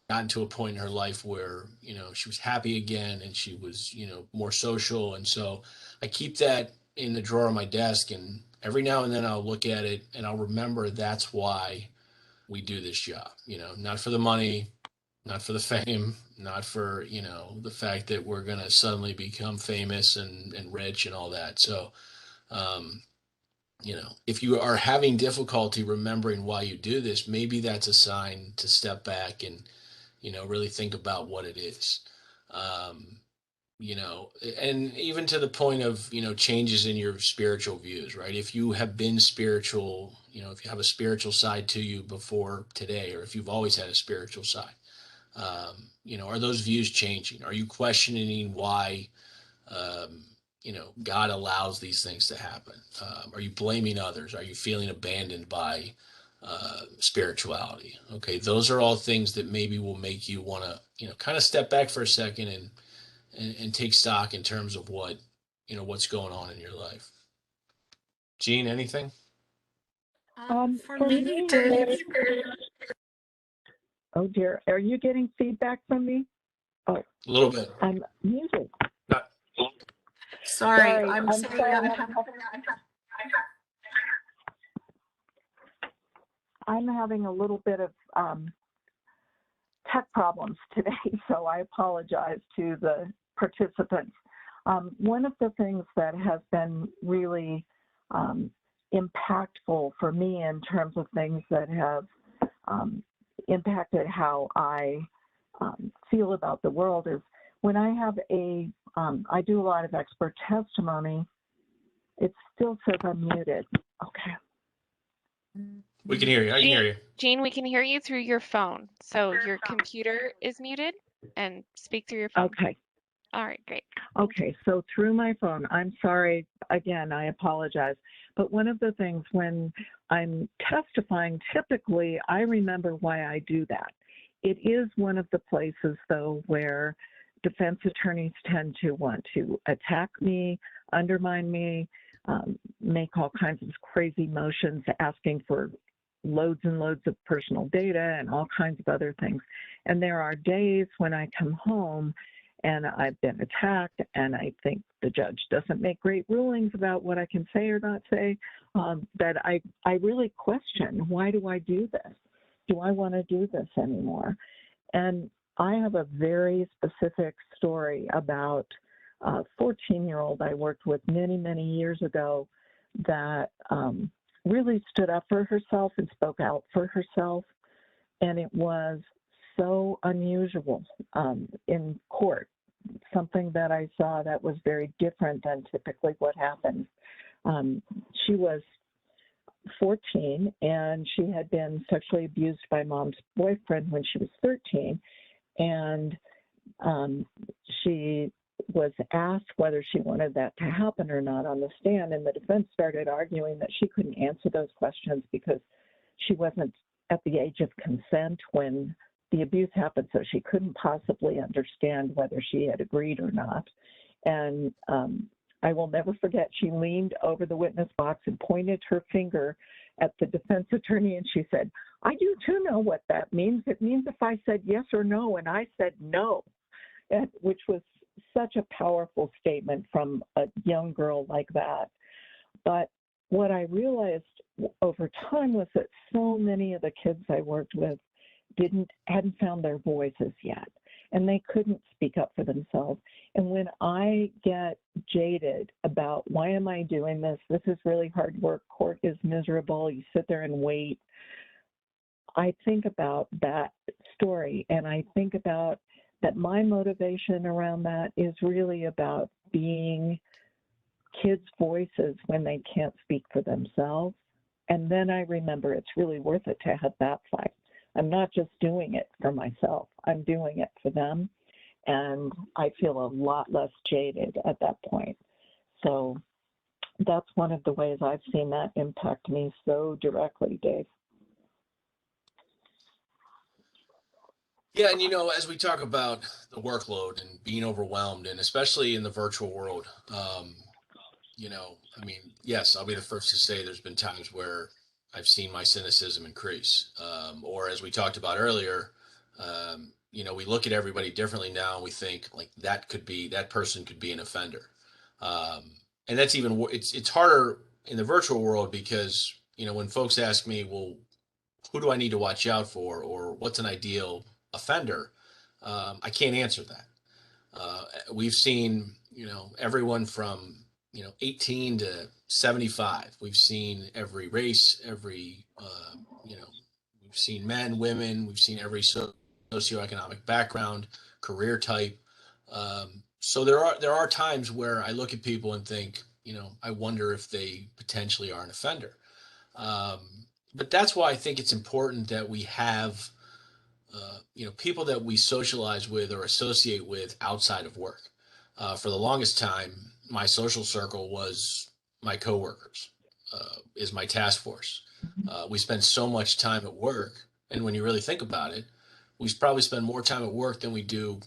gotten to a point in her life where, she was happy again, and she was, more social. And so I keep that in the drawer of my desk, and every now and then I'll look at it and I'll remember that's why we do this job, not for the money, not for the fame, not for, the fact that we're going to suddenly become famous and rich and all that. So, if you are having difficulty remembering why you do this, maybe that's a sign to step back and, really think about what it is. And even to the point of, changes in your spiritual views, right? If you have been spiritual, if you have a spiritual side to you before today, or if you've always had a spiritual side, are those views changing? Are you questioning why, God allows these things to happen? Are you blaming others? Are you feeling abandoned by spirituality? Okay, those are all things that maybe will make you want to, kind of step back for a second and take stock in terms of what's going on in your life. Gene, anything? For me, Dave. Oh dear, are you getting feedback from me? Oh, A little bit. I'm muted. Not, Sorry, Sorry, I'm saying I'm having a little bit of tech problems today, so I apologize to the participants. One of the things that has been really impactful for me in terms of things that have impacted how I feel about the world is when I have I do a lot of expert testimony, it still says I'm muted. Okay. we can hear you. I can hear you. Jean, we can hear you through your phone. So your computer is muted and speak through your phone. Okay. All right, great. Okay, so through my phone, I'm sorry, again, I apologize. But one of the things when I'm testifying, typically I remember why I do that. It is one of the places, though, where defense attorneys tend to want to attack me, undermine me, make all kinds of crazy motions, asking for loads and loads of personal data and all kinds of other things. And there are days when I come home and I've been attacked, and I think the judge doesn't make great rulings about what I can say or not say, that I really question, why do I do this? Do I want to do this anymore? And I have a very specific story about a 14-year-old I worked with many, many years ago that really stood up for herself and spoke out for herself. And it was so unusual in court, something that I saw that was very different than typically what happens. She was 14, and she had been sexually abused by mom's boyfriend when she was 13. And she was asked whether she wanted that to happen or not on the stand, and the defense started arguing that she couldn't answer those questions because she wasn't at the age of consent when the abuse happened, so she couldn't possibly understand whether she had agreed or not. And I will never forget, she leaned over the witness box and pointed her finger at the defense attorney, and she said, "I do too know what that means. It means if I said yes or no," and I said no, which was such a powerful statement from a young girl like that. But what I realized over time was that so many of the kids I worked with hadn't found their voices yet, and they couldn't speak up for themselves. And when I get jaded about, why am I doing this? This is really hard work. Court is miserable. You sit there and wait. I think about that story, and I think about that my motivation around that is really about being kids' voices when they can't speak for themselves. And then I remember it's really worth it to have that fight. I'm not just doing it for myself. I'm doing it for them. And I feel a lot less jaded at that point. So that's one of the ways I've seen that impact me so directly, Dave. Yeah, and as we talk about the workload and being overwhelmed, and especially in the virtual world, yes, I'll be the first to say there's been times where I've seen my cynicism increase. Or as we talked about earlier, we look at everybody differently now, and we think like that person could be an offender. And that's it's harder in the virtual world because, when folks ask me, well, who do I need to watch out for, or what's an ideal offender? I can't answer that. We've seen, everyone from, 18 to 75. We've seen every race, we've seen men, women, we've seen every socioeconomic background, career type. So there are times where I look at people and think, I wonder if they potentially are an offender. But that's why I think it's important that we have, people that we socialize with or associate with outside of work. For the longest time, my social circle was my coworkers, is my task force. We spend so much time at work, and when you really think about it, we probably spend more time at work than we do,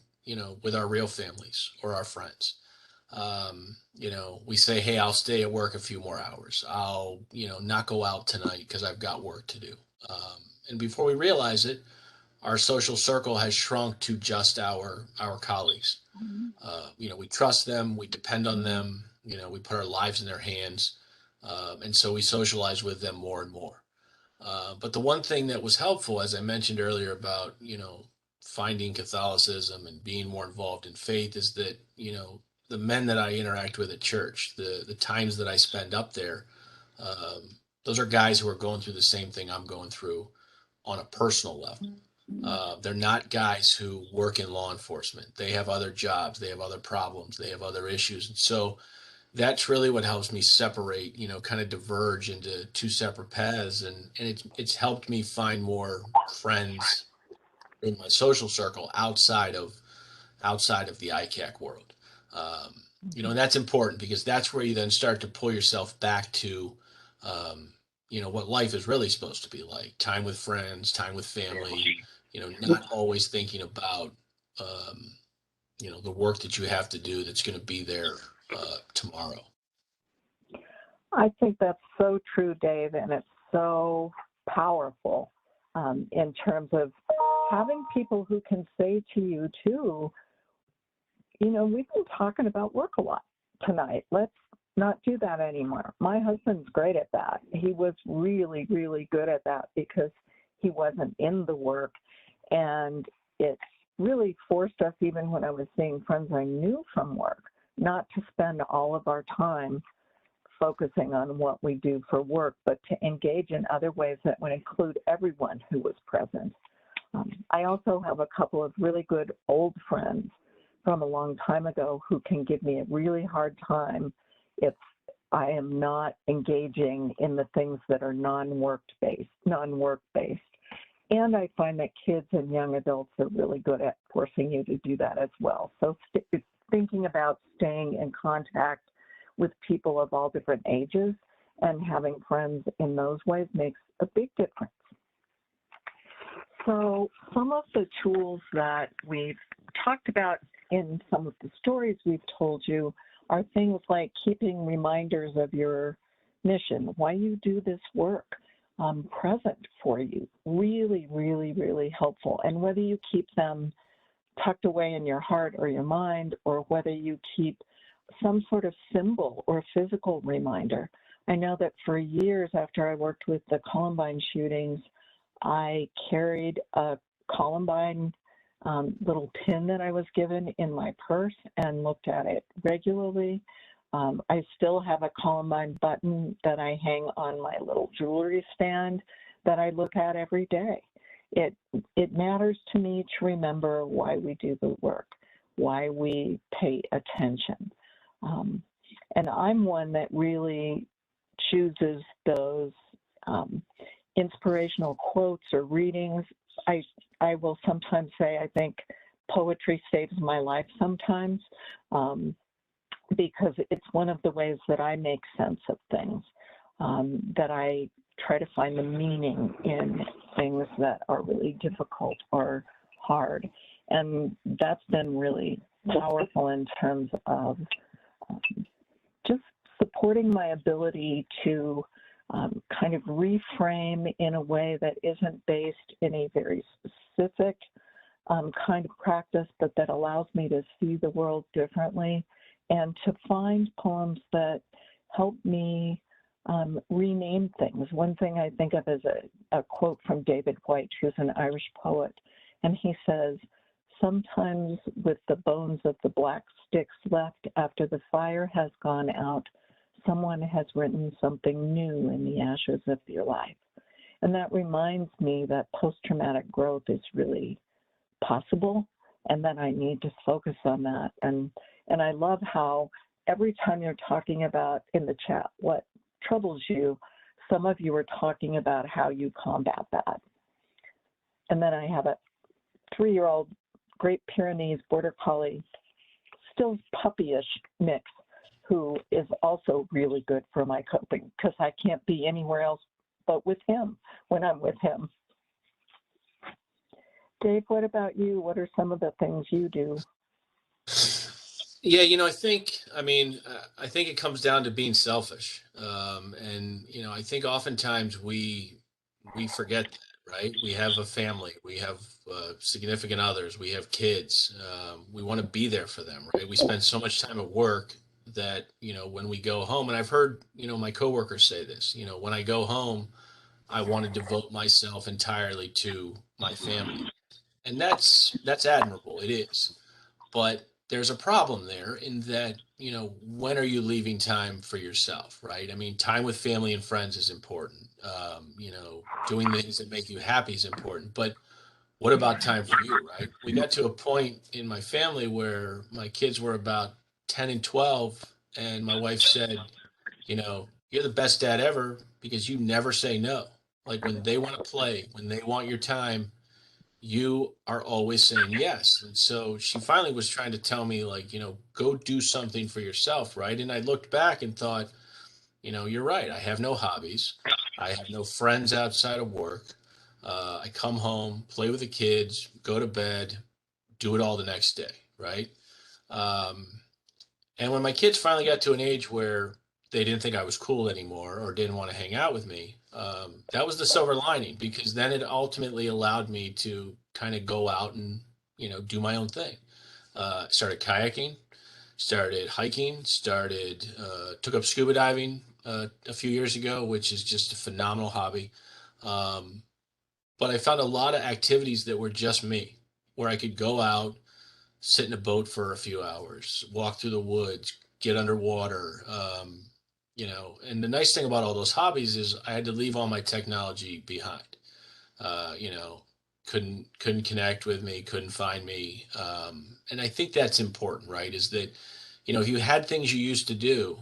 with our real families or our friends. We say, hey, I'll stay at work a few more hours. I'll, not go out tonight because I've got work to do. And before we realize it, our social circle has shrunk to just our colleagues. We trust them, we depend on them, we put our lives in their hands. And so we socialize with them more and more. But the one thing that was helpful, as I mentioned earlier about, finding Catholicism and being more involved in faith, is that, the men that I interact with at church, the times that I spend up there, those are guys who are going through the same thing I'm going through on a personal level. They're not guys who work in law enforcement. They have other jobs, they have other problems, they have other issues. And so that's really what helps me separate, kind of diverge into two separate paths. And it's helped me find more friends in my social circle outside of the ICAC world. And that's important because that's where you then start to pull yourself back to, what life is really supposed to be like: time with friends, time with family, not always thinking about, the work that you have to do that's going to be there tomorrow. I think that's so true, Dave, and it's so powerful in terms of having people who can say to you, too, we've been talking about work a lot tonight. Let's not do that anymore. My husband's great at that. He was really, really good at that because he wasn't in the work. And it really forced us, even when I was seeing friends I knew from work, not to spend all of our time focusing on what we do for work, but to engage in other ways that would include everyone who was present. I also have a couple of really good old friends from a long time ago who can give me a really hard time if I am not engaging in the things that are non-work based. And I find that kids and young adults are really good at forcing you to do that as well. So thinking about staying in contact with people of all different ages and having friends in those ways makes a big difference. So some of the tools that we've talked about in some of the stories we've told you are things like keeping reminders of your mission, why you do this work, present for you. Really, really, really helpful. And whether you keep them tucked away in your heart or your mind, or whether you keep some sort of symbol or physical reminder. I know that for years after I worked with the Columbine shootings, I carried a Columbine little pin that I was given in my purse and looked at it regularly. I still have a Columbine button that I hang on my little jewelry stand that I look at every day. It matters to me to remember why we do the work, why we pay attention. And I'm one that really chooses those inspirational quotes or readings. I will sometimes say I think poetry saves my life sometimes, because it's one of the ways that I make sense of things, that I try to find the meaning in things that are really difficult or hard. And that's been really powerful in terms of just supporting my ability to kind of reframe in a way that isn't based in a very specific kind of practice, but that allows me to see the world differently and to find poems that help me rename things. One thing I think of is a quote from David White, who's an Irish poet, and he says, "Sometimes with the bones of the black sticks left after the fire has gone out, someone has written something new in the ashes of your life." And that reminds me that post-traumatic growth is really possible, and that I need to focus on that. And I love how every time you're talking about in the chat what troubles you, some of you are talking about how you combat that. And then I have a 3-year-old Great Pyrenees Border Collie, still puppyish mix, who is also really good for my coping because I can't be anywhere else but with him when I'm with him. Dave, what about you? What are some of the things you do? Yeah, I think it comes down to being selfish. And, I think oftentimes we forget that, right? We have a family, we have significant others, we have kids. We want to be there for them, right? We spend so much time at work that, when we go home, and I've heard, my coworkers say this, when I go home, I want to devote myself entirely to my family. And that's admirable. It is. But there's a problem there in that, when are you leaving time for yourself, right? I mean, time with family and friends is important. Doing things that make you happy is important. But what about time for you, right? We got to a point in my family where my kids were about 10 and 12, and my wife said, you're the best dad ever because you never say no. Like when they want to play, when they want your time, you are always saying yes. And so she finally was trying to tell me, like, go do something for yourself, right? And I looked back and thought, you're right. I have no hobbies. I have no friends outside of work. I come home, play with the kids, go to bed, do it all the next day, right? Um, and when my kids finally got to an age where they didn't think I was cool anymore or didn't want to hang out with me, that was the silver lining, because then it ultimately allowed me to kind of go out and, do my own thing. Started kayaking, started hiking, took up scuba diving a few years ago, which is just a phenomenal hobby. But I found a lot of activities that were just me, where I could go out, sit in a boat for a few hours, walk through the woods, get underwater. And the nice thing about all those hobbies is I had to leave all my technology behind. Uh, you know, couldn't connect with me, couldn't find me. And I think that's important, right? Is that, if you had things you used to do,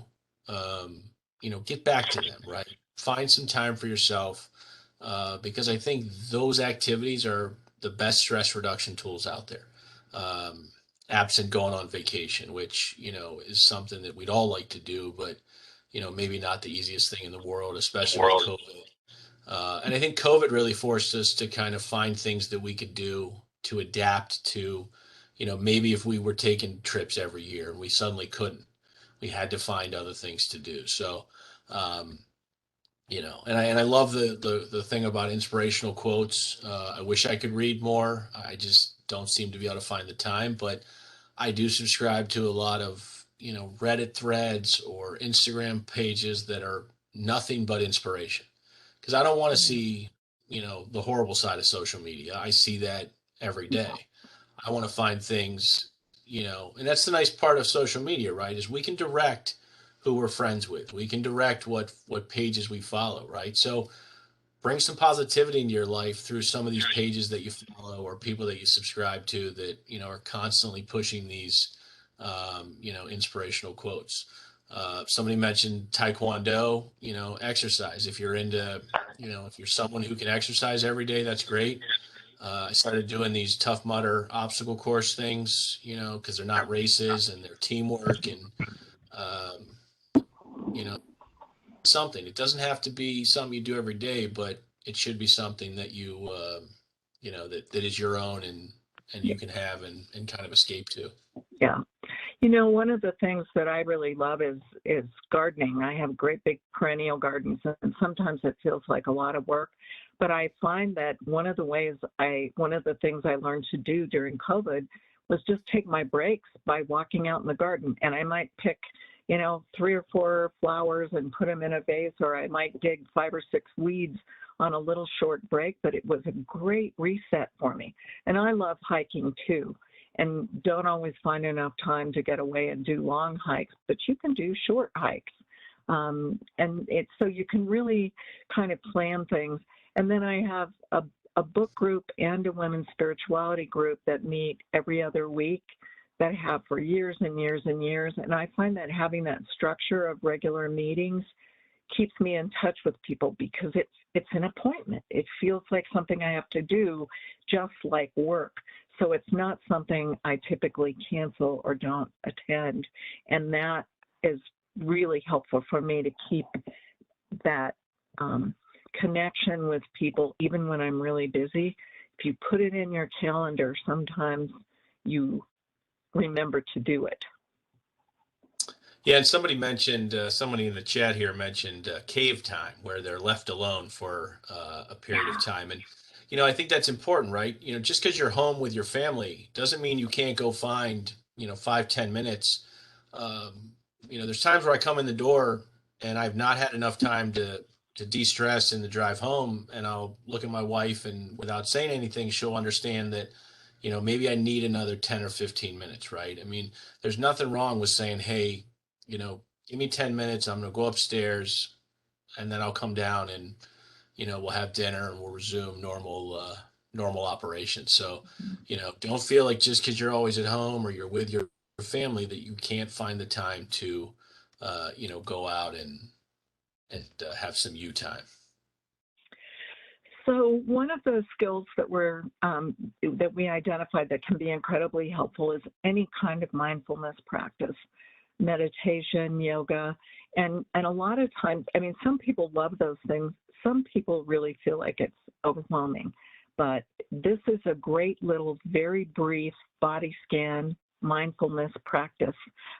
get back to them, right? Find some time for yourself, because I think those activities are the best stress reduction tools out there. Um, Absent going on vacation, which, is something that we'd all like to do, but, maybe not the easiest thing in the world, especially with COVID. And I think COVID really forced us to kind of find things that we could do to adapt to, maybe if we were taking trips every year and we suddenly couldn't, we had to find other things to do. So, um, and I love the thing about inspirational quotes. I wish I could read more. I just don't seem to be able to find the time, but I do subscribe to a lot of, Reddit threads or Instagram pages that are nothing but inspiration, because I don't want to see, the horrible side of social media. I see that every day. I want to find things, and that's the nice part of social media, right? Is we can direct who we're friends with. We can direct what pages we follow, right? So bring some positivity into your life through some of these pages that you follow or people that you subscribe to that, are constantly pushing these, inspirational quotes. Somebody mentioned Taekwondo, exercise. If you're into, if you're someone who can exercise every day, that's great. I started doing these Tough Mudder obstacle course things, because they're not races and they're teamwork and, um, you know, something. It doesn't have to be something you do every day, but it should be something that that is your own and you can have and kind of escape to. Yeah. One of the things that I really love is gardening. I have great big perennial gardens, and sometimes it feels like a lot of work. But I find that one of the things I learned to do during COVID was just take my breaks by walking out in the garden. And I might pick, 3 or 4 flowers and put them in a vase, or I might dig 5 or 6 weeds on a little short break. But it was a great reset for me. And I love hiking too, and don't always find enough time to get away and do long hikes, but you can do short hikes. And it's so you can really kind of plan things. And then I have a book group and a women's spirituality group that meet every other week, that have for years and years and years. And I find that having that structure of regular meetings keeps me in touch with people, because it's an appointment. It feels like something I have to do, just like work. So it's not something I typically cancel or don't attend. And that is really helpful for me to keep that connection with people, even when I'm really busy. If you put it in your calendar, sometimes you remember to do it. Yeah, and somebody in the chat here mentioned cave time, where they're left alone for a period of time. And, I think that's important, right? Just because you're home with your family doesn't mean you can't go find, 5, 10 minutes. There's times where I come in the door and I've not had enough time to de-stress in the drive home. And I'll look at my wife, and without saying anything, she'll understand that, maybe I need another 10 or 15 minutes, right? I mean, there's nothing wrong with saying, hey, give me 10 minutes. I'm going to go upstairs and then I'll come down and, we'll have dinner and we'll resume normal operations. So, don't feel like just because you're always at home or you're with your family that you can't find the time to, go out and have some you time. So one of the skills that we identified that can be incredibly helpful is any kind of mindfulness practice, meditation, yoga, and a lot of times, I mean, some people love those things. Some people really feel like it's overwhelming, but this is a great little, very brief body scan mindfulness practice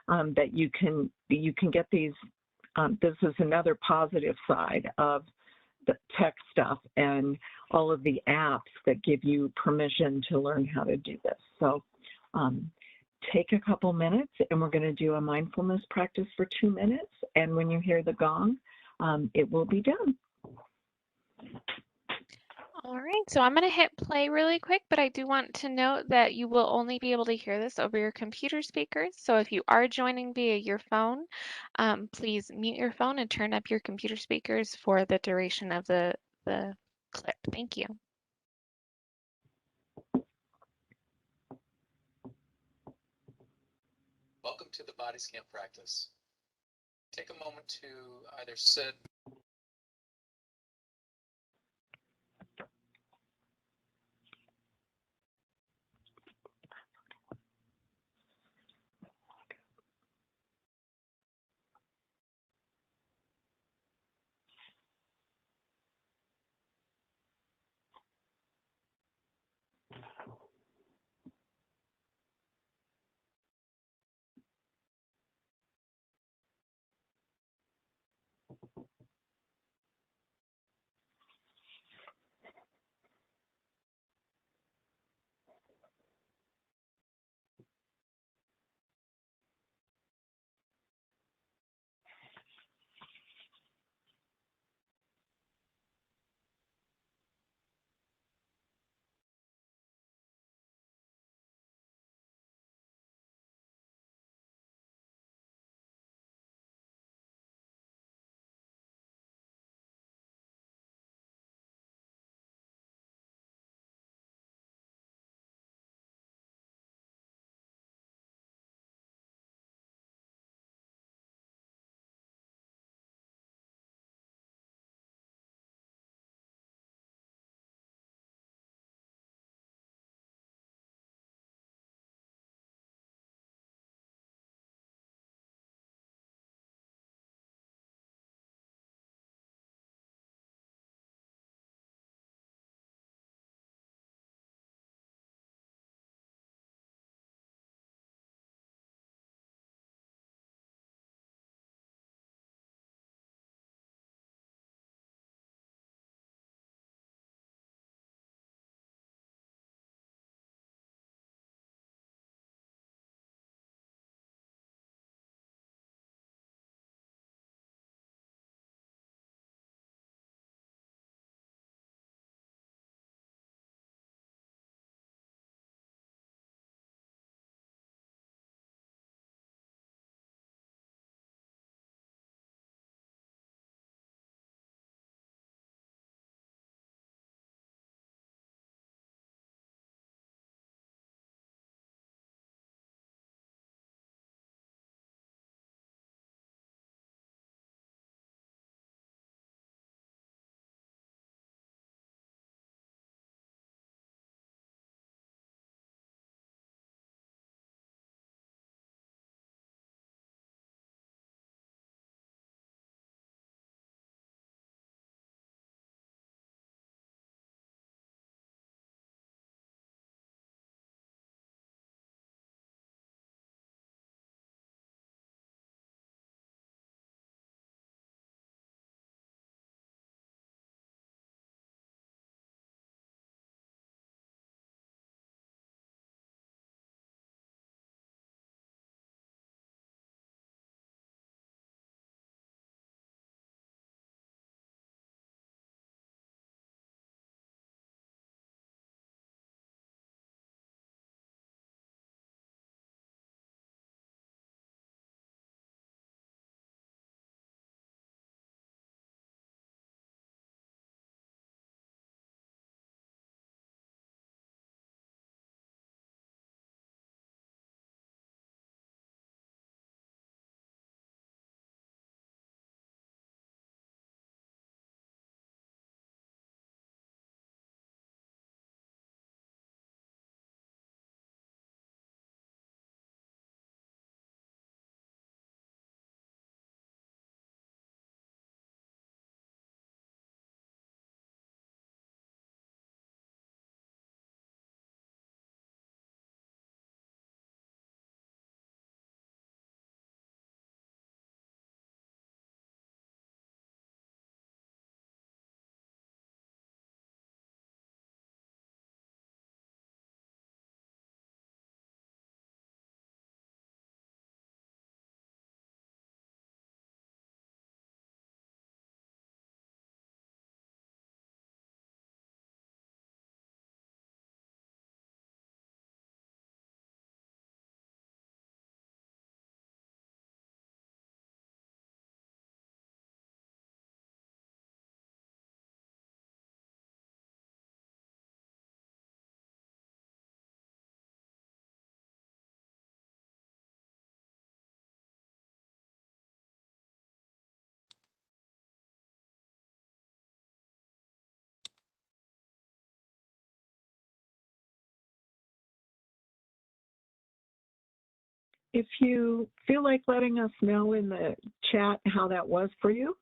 that you can get these. This is another positive side of the tech stuff and all of the apps that give you permission to learn how to do this. So take a couple minutes, and we're going to do a mindfulness practice for 2 minutes. And when you hear the gong, it will be done. All right, so I'm going to hit play really quick, but I do want to note that you will only be able to hear this over your computer speakers. So if you are joining via your phone, please mute your phone and turn up your computer speakers for the duration of the clip. Thank you. Welcome to the body scan practice. take a moment to either sit If you feel like letting us know in the chat how that was for you,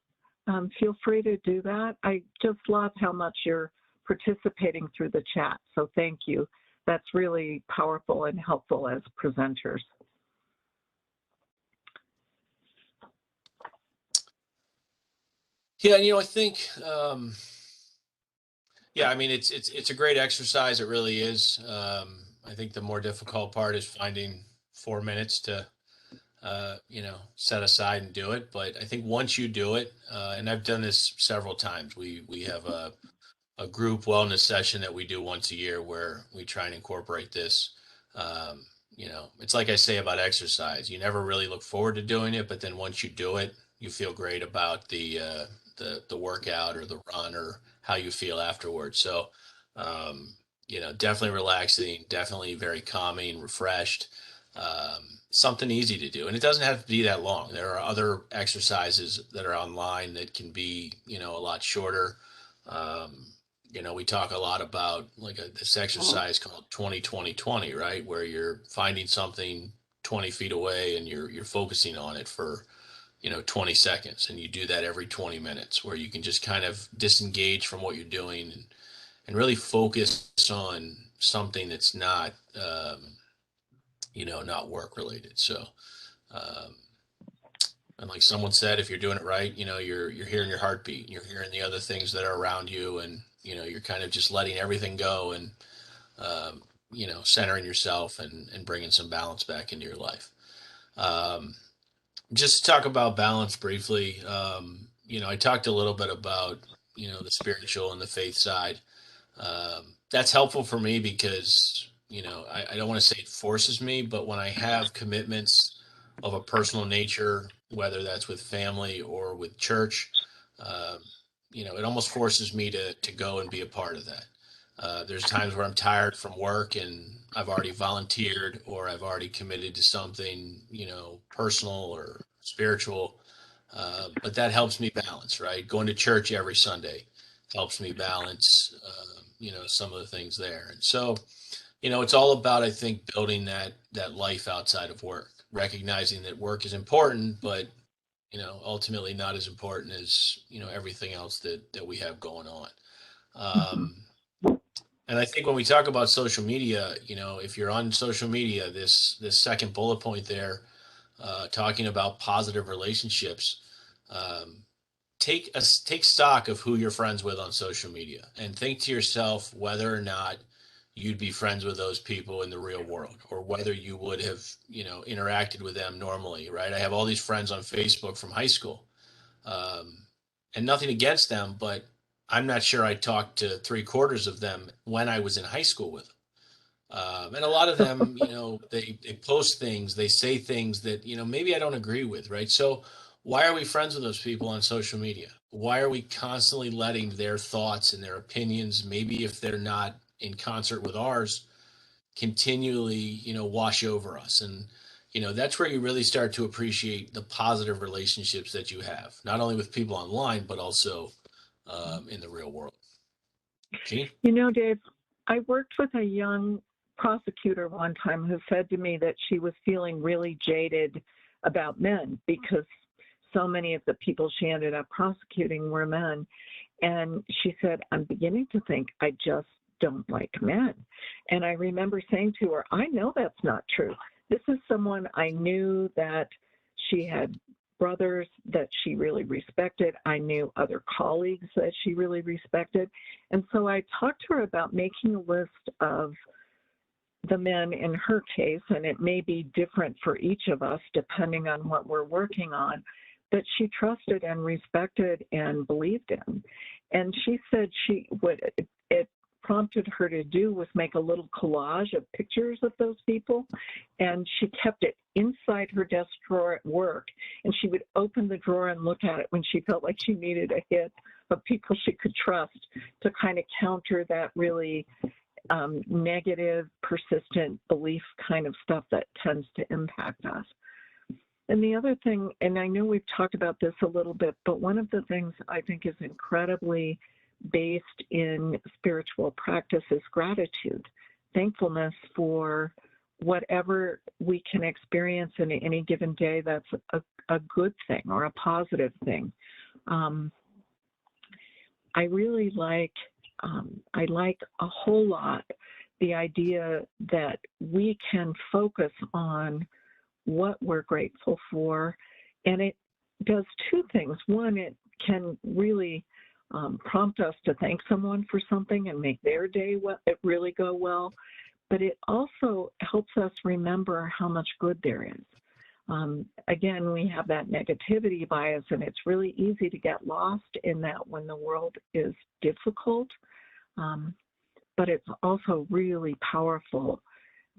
feel free to do that. I just love how much you're participating through the chat, so thank you. That's really powerful and helpful as presenters. Yeah, I think, yeah, I mean, it's a great exercise. It really is. I think the more difficult part is finding 4 minutes to, set aside and do it. But I think once you do it, and I've done this several times, we have a group wellness session that we do once a year where we try and incorporate this. It's like I say about exercise. You never really look forward to doing it, but then once you do it, you feel great about the workout or the run or how you feel afterwards. So, definitely relaxing, definitely very calming, refreshed. Something easy to do, and it doesn't have to be that long. There are other exercises that are online that can be, a lot shorter. We talk a lot about like this exercise called 20-20-20, right? Where you're finding something 20 feet away and you're focusing on it for, 20 seconds. And you do that every 20 minutes where you can just kind of disengage from what you're doing and really focus on something that's not, not work related. So, and like someone said, if you're doing it right, you're hearing your heartbeat, you're hearing the other things that are around you, and you're kind of just letting everything go and centering yourself and bringing some balance back into your life. Just to talk about balance briefly, I talked a little bit about the spiritual and the faith side. That's helpful for me because I don't want to say it forces me, but when I have commitments of a personal nature, whether that's with family or with church, it almost forces me to go and be a part of that. There's times where I'm tired from work and I've already volunteered or I've already committed to something, personal or spiritual. But that helps me balance, right? Going to church every Sunday helps me balance, some of the things there. And so, it's all about, I think, building that life outside of work, recognizing that work is important, but ultimately not as important as everything else that we have going on. And I think when we talk about social media, if you're on social media, this second bullet point there, talking about positive relationships, take stock of who you're friends with on social media and think to yourself whether or not you'd be friends with those people in the real world or whether you would have, interacted with them normally, right? I have all these friends on Facebook from high school, and nothing against them, but I'm not sure I talked to 3/4 of them when I was in high school with them. And a lot of them, they post things, they say things that, maybe I don't agree with, right? So why are we friends with those people on social media? Why are we constantly letting their thoughts and their opinions, maybe if they're not in concert with ours, continually, wash over us? And, that's where you really start to appreciate the positive relationships that you have, not only with people online, but also in the real world. Jean? Dave, I worked with a young prosecutor one time who said to me that she was feeling really jaded about men because so many of the people she ended up prosecuting were men. And she said, I'm beginning to think I just don't like men. And I remember saying to her, I know that's not true. This is someone I knew that she had brothers that she really respected. I knew other colleagues that she really respected. And so I talked to her about making a list of the men in her case, and it may be different for each of us depending on what we're working on, that she trusted and respected and believed in. And she said what it prompted her to do was make a little collage of pictures of those people, and she kept it inside her desk drawer at work, and she would open the drawer and look at it when she felt like she needed a hit of people she could trust to kind of counter that really negative, persistent belief kind of stuff that tends to impact us. And the other thing, and I know we've talked about this a little bit, but one of the things I think is incredibly based in spiritual practice is gratitude, thankfulness for whatever we can experience in any given day, that's a good thing or a positive thing. I really like, I like a whole lot the idea that we can focus on what we're grateful for, and it does two things. One, it can really prompt us to thank someone for something and make their day really go well, but it also helps us remember how much good there is. Again, we have that negativity bias, and it's really easy to get lost in that when the world is difficult, but it's also really powerful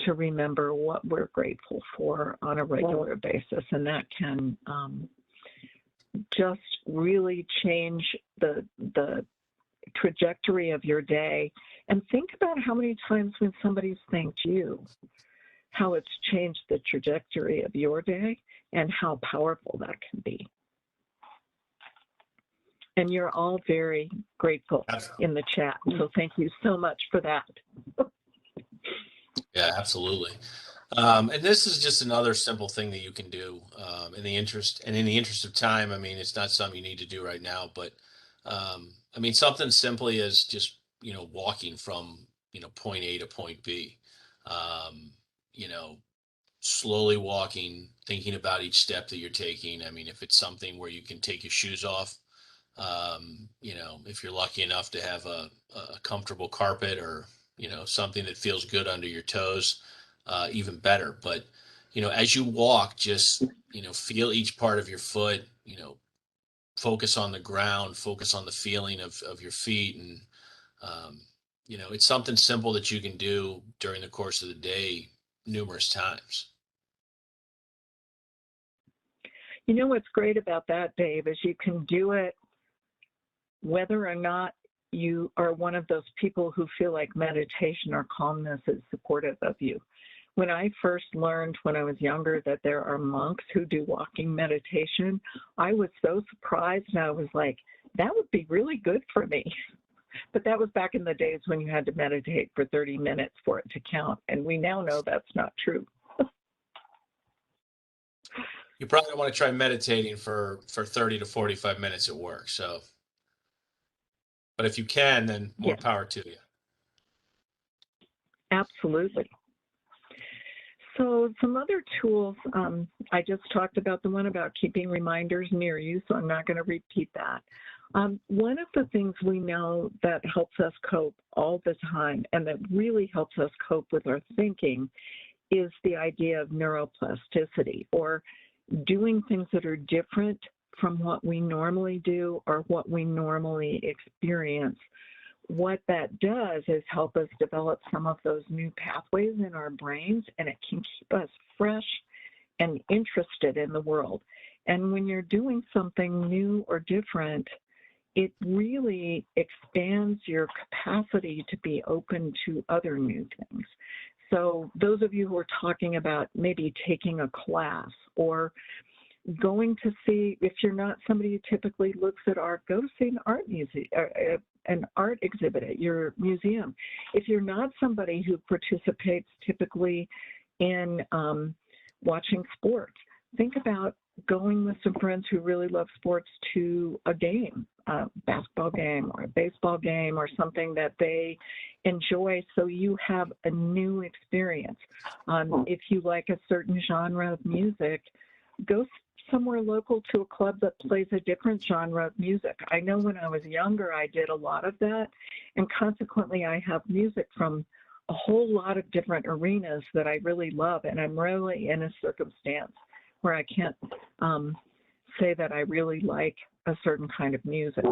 to remember what we're grateful for on a regular basis, and that can just really change the trajectory of your day. And think about how many times when somebody's thanked you, how it's changed the trajectory of your day and how powerful that can be. And you're all very grateful in the chat, so thank you so much for that. Yeah, absolutely. And this is just another simple thing that you can do in the interest of time. I mean, it's not something you need to do right now, but I mean, something simply as just, walking from, point A to point B, slowly walking, thinking about each step that you're taking. I mean, if it's something where you can take your shoes off, if you're lucky enough to have a comfortable carpet or, something that feels good under your toes, even better. But, as you walk, just, feel each part of your foot, focus on the ground, focus on the feeling of your feet. And, it's something simple that you can do during the course of the day numerous times. What's great about that, Dave, is you can do it whether or not you are one of those people who feel like meditation or calmness is supportive of you. When I first learned when I was younger that there are monks who do walking meditation, I was so surprised, and I was like, that would be really good for me. But that was back in the days when you had to meditate for 30 minutes for it to count, and we now know that's not true. You probably don't want to try meditating for 30 to 45 minutes at work. So, but if you can, then more power to you. Absolutely. So some other tools, I just talked about the one about keeping reminders near you, so I'm not going to repeat that. One of the things we know that helps us cope all the time and that really helps us cope with our thinking is the idea of neuroplasticity, or doing things that are different from what we normally do or what we normally experience. What that does is help us develop some of those new pathways in our brains, and it can keep us fresh and interested in the world. And when you're doing something new or different, it really expands your capacity to be open to other new things. So those of you who are talking about maybe taking a class or going to see, if you're not somebody who typically looks at art, go to see an art museum, an art exhibit at your museum. If you're not somebody who participates typically in watching sports, think about going with some friends who really love sports to a game, a basketball game or a baseball game or something that they enjoy, so you have a new experience. If you like a certain genre of music, go somewhere local to a club that plays a different genre of music. I know when I was younger, I did a lot of that, and consequently, I have music from a whole lot of different arenas that I really love, and I'm really in a circumstance where I can't say that I really like a certain kind of music.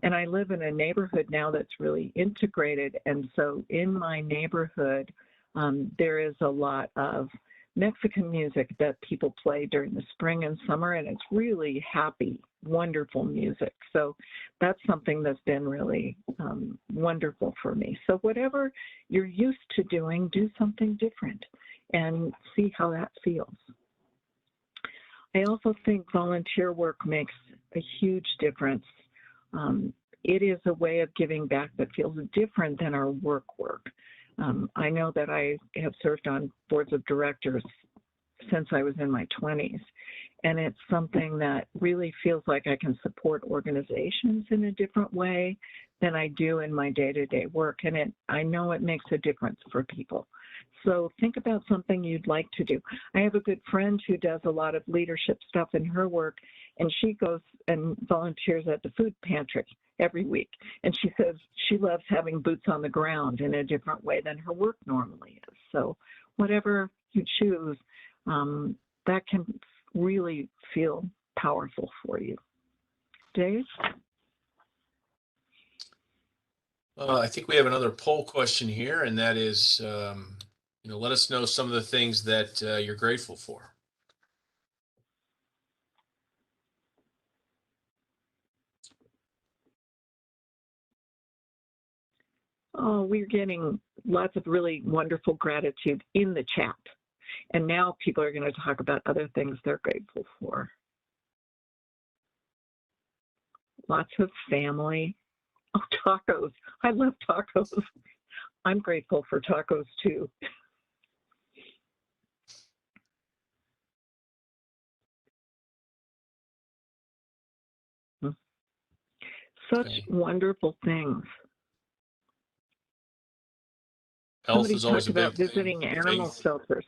And I live in a neighborhood now that's really integrated, and so in my neighborhood, there is a lot of Mexican music that people play during the spring and summer, and it's really happy, wonderful music. So that's something that's been really wonderful for me. So whatever you're used to doing, do something different and see how that feels. I also think volunteer work makes a huge difference. It is a way of giving back that feels different than our work. I know that I have served on boards of directors since I was in my 20s, and it's something that really feels like I can support organizations in a different way than I do in my day-to-day work, and I know it makes a difference for people. So think about something you'd like to do. I have a good friend who does a lot of leadership stuff in her work, and she goes and volunteers at the food pantry every week. And she says she loves having boots on the ground in a different way than her work normally is. So whatever you choose, that can really feel powerful for you. Dave? I think we have another poll question here, and that is, let us know some of the things that you're grateful for. Oh, we're getting lots of really wonderful gratitude in the chat. And now people are going to talk about other things they're grateful for. Lots of family. Oh, tacos. I love tacos. I'm grateful for tacos too. Such wonderful things. Health Somebody is always talked a big about visiting thing. animal Faith. shelters.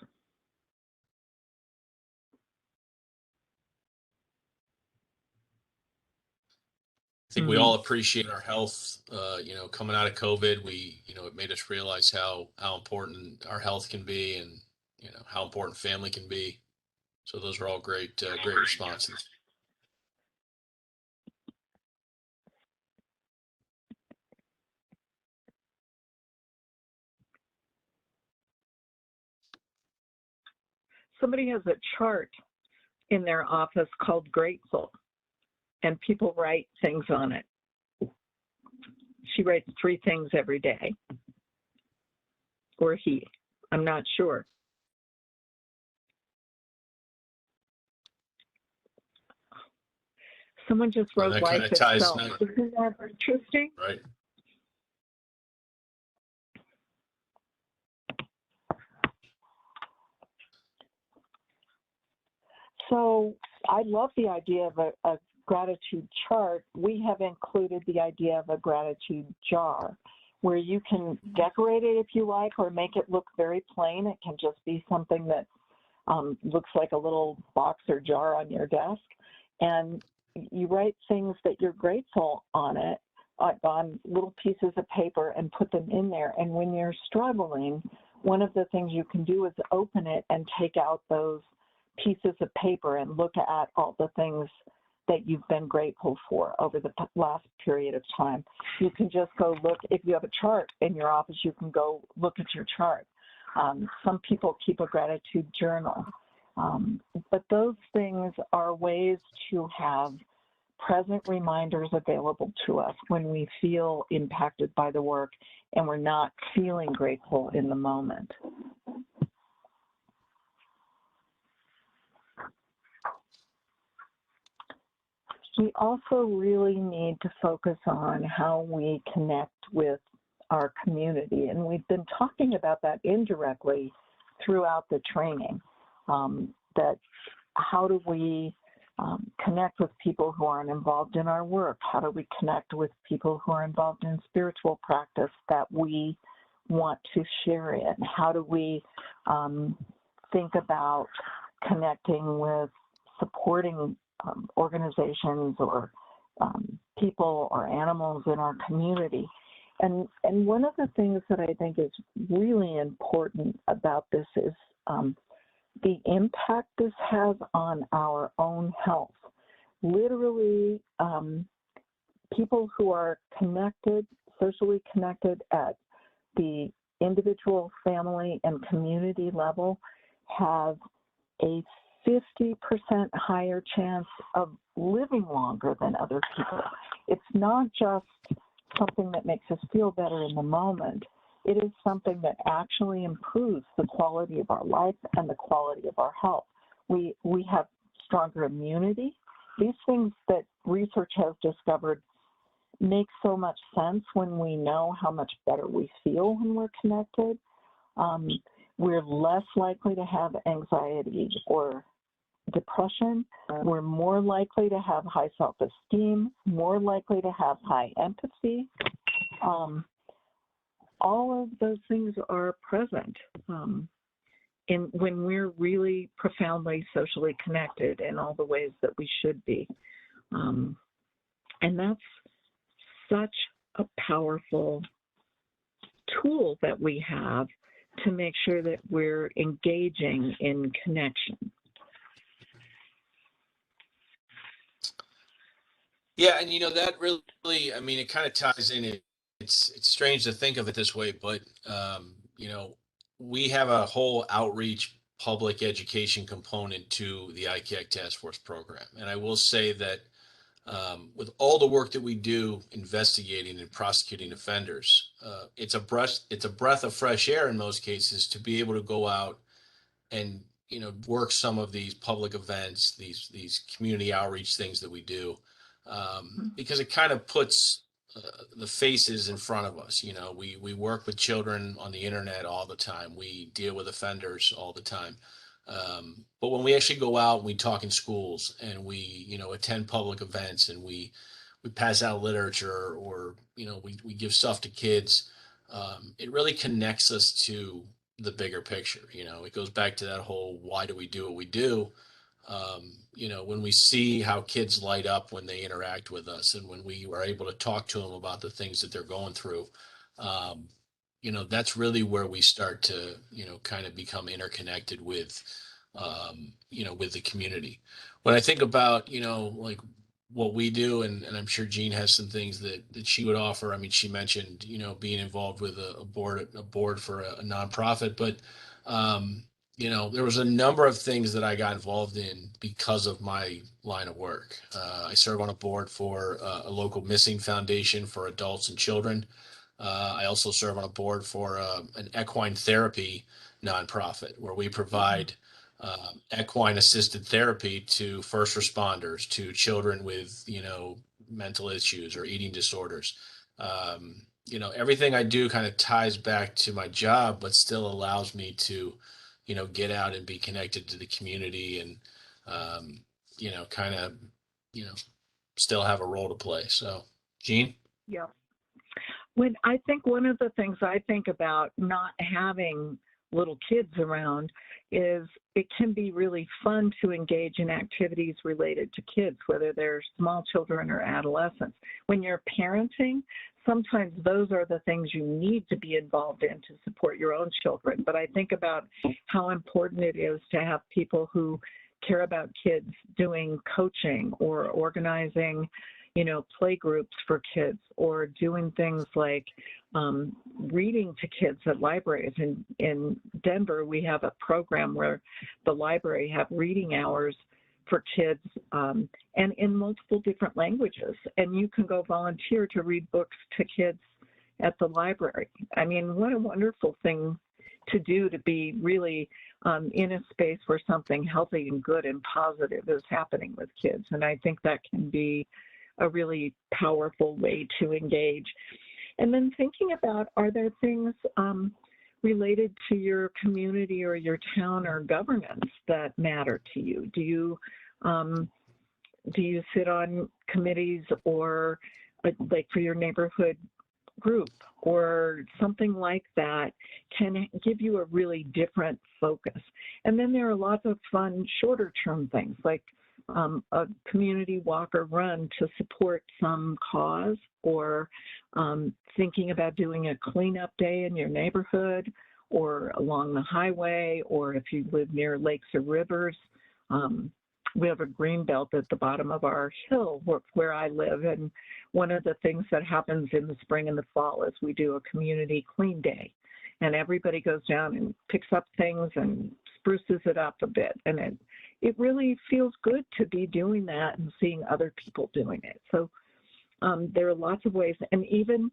I think we all appreciate our health. Coming out of COVID, it made us realize how important our health can be, and how important family can be. So those are all great responses. Somebody has a chart in their office called Grateful, and people write things on it. She writes 3 things every day, or he, I'm not sure. Someone just wrote that life kind of ties itself. Isn't that interesting? Right. So I love the idea of a gratitude chart. We have included the idea of a gratitude jar where you can decorate it if you like, or make it look very plain. It can just be something that looks like a little box or jar on your desk. And you write things that you're grateful on it, on little pieces of paper, and put them in there. And when you're struggling, one of the things you can do is open it and take out those pieces of paper and look at all the things that you've been grateful for over the last period of time. You can just go look. If you have a chart in your office, you can go look at your chart. Some people keep a gratitude journal. But those things are ways to have present reminders available to us when we feel impacted by the work and we're not feeling grateful in the moment. We also really need to focus on how we connect with our community, and we've been talking about that indirectly throughout the training. That how do we connect with people who aren't involved in our work? How do we connect with people who are involved in spiritual practice that we want to share in? How do we think about connecting with supporting organizations or people or animals in our community? And one of the things that I think is really important about this is the impact this has on our own health. Literally, people who are connected, socially connected at the individual, family, and community level have a 50% higher chance of living longer than other people. It's not just something that makes us feel better in the moment. It is something that actually improves the quality of our life and the quality of our health. We have stronger immunity. These things that research has discovered makes so much sense when we know how much better we feel when we're connected. We're less likely to have anxiety or depression. We're more likely to have high self-esteem, more likely to have high empathy. All of those things are present when we're really profoundly socially connected in all the ways that we should be. And that's such a powerful tool that we have to make sure that we're engaging in connection. Yeah, and that really, I mean, it kind of ties in. It's strange to think of it this way, but we have a whole outreach public education component to the ICAC Task Force program, and I will say that with all the work that we do investigating and prosecuting offenders, it's a breath of fresh air in most cases to be able to go out and work some of these public events, these community outreach things that we do, because it kind of puts the faces in front of us. We work with children on the internet all the time. We deal with offenders all the time. But when we actually go out and we talk in schools and we, attend public events and we pass out literature or, we give stuff to kids, it really connects us to the bigger picture. It goes back to that whole, why do we do what we do? When we see how kids light up when they interact with us and when we are able to talk to them about the things that they're going through, that's really where we start to, kind of become interconnected with, with the community. When I think about, like what we do, and I'm sure Jean has some things that she would offer. I mean, she mentioned, being involved with a board for a nonprofit, but, there was a number of things that I got involved in because of my line of work. I serve on a board for a local missing foundation for adults and children. I also serve on a board for an equine therapy nonprofit where we provide equine assisted therapy to first responders, to children with, mental issues or eating disorders. Everything I do kind of ties back to my job, but still allows me to, get out and be connected to the community and, kind of, still have a role to play. So, Jean? Yeah. When I think one of the things I think about not having little kids around is it can be really fun to engage in activities related to kids, whether they're small children or adolescents. When you're parenting, sometimes those are the things you need to be involved in to support your own children. But I think about how important it is to have people who care about kids doing coaching or organizing, play groups for kids, or doing things like reading to kids at libraries. In Denver, we have a program where the library have reading hours for kids and in multiple different languages. And you can go volunteer to read books to kids at the library. I mean, what a wonderful thing to do, to be really in a space where something healthy and good and positive is happening with kids. And I think that can be a really powerful way to engage. And then thinking about, are there things related to your community or your town or governance that matter to you? Do you sit on committees or like for your neighborhood group or something like that can give you a really different focus? And then there are lots of fun shorter term things like a community walk or run to support some cause, or thinking about doing a cleanup day in your neighborhood or along the highway, or if you live near lakes or rivers. We have a green belt at the bottom of our hill where I live, and one of the things that happens in the spring and the fall is we do a community clean day, and everybody goes down and picks up things and spruces it up a bit, and it really feels good to be doing that and seeing other people doing it. So there are lots of ways. And even,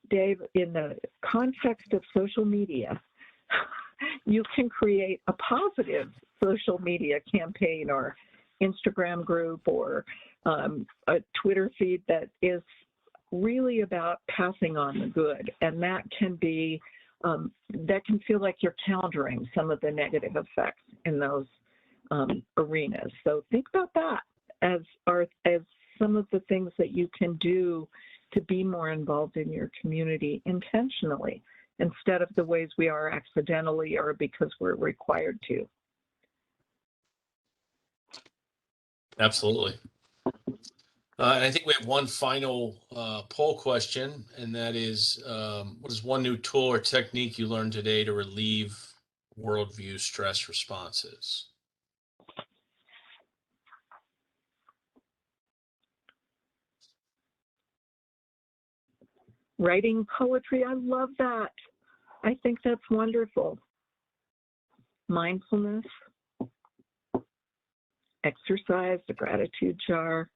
Dave, in the context of social media, you can create a positive social media campaign or Instagram group or a Twitter feed that is really about passing on the good, and that can be that can feel like you're countering some of the negative effects in those arenas. So think about that as some of the things that you can do to be more involved in your community intentionally, instead of the ways we are accidentally or because we're required to. Absolutely. And I think we have one final poll question, and that is, what is one new tool or technique you learned today to relieve worldview stress responses? Writing poetry, I love that. I think that's wonderful. Mindfulness, exercise, the gratitude jar.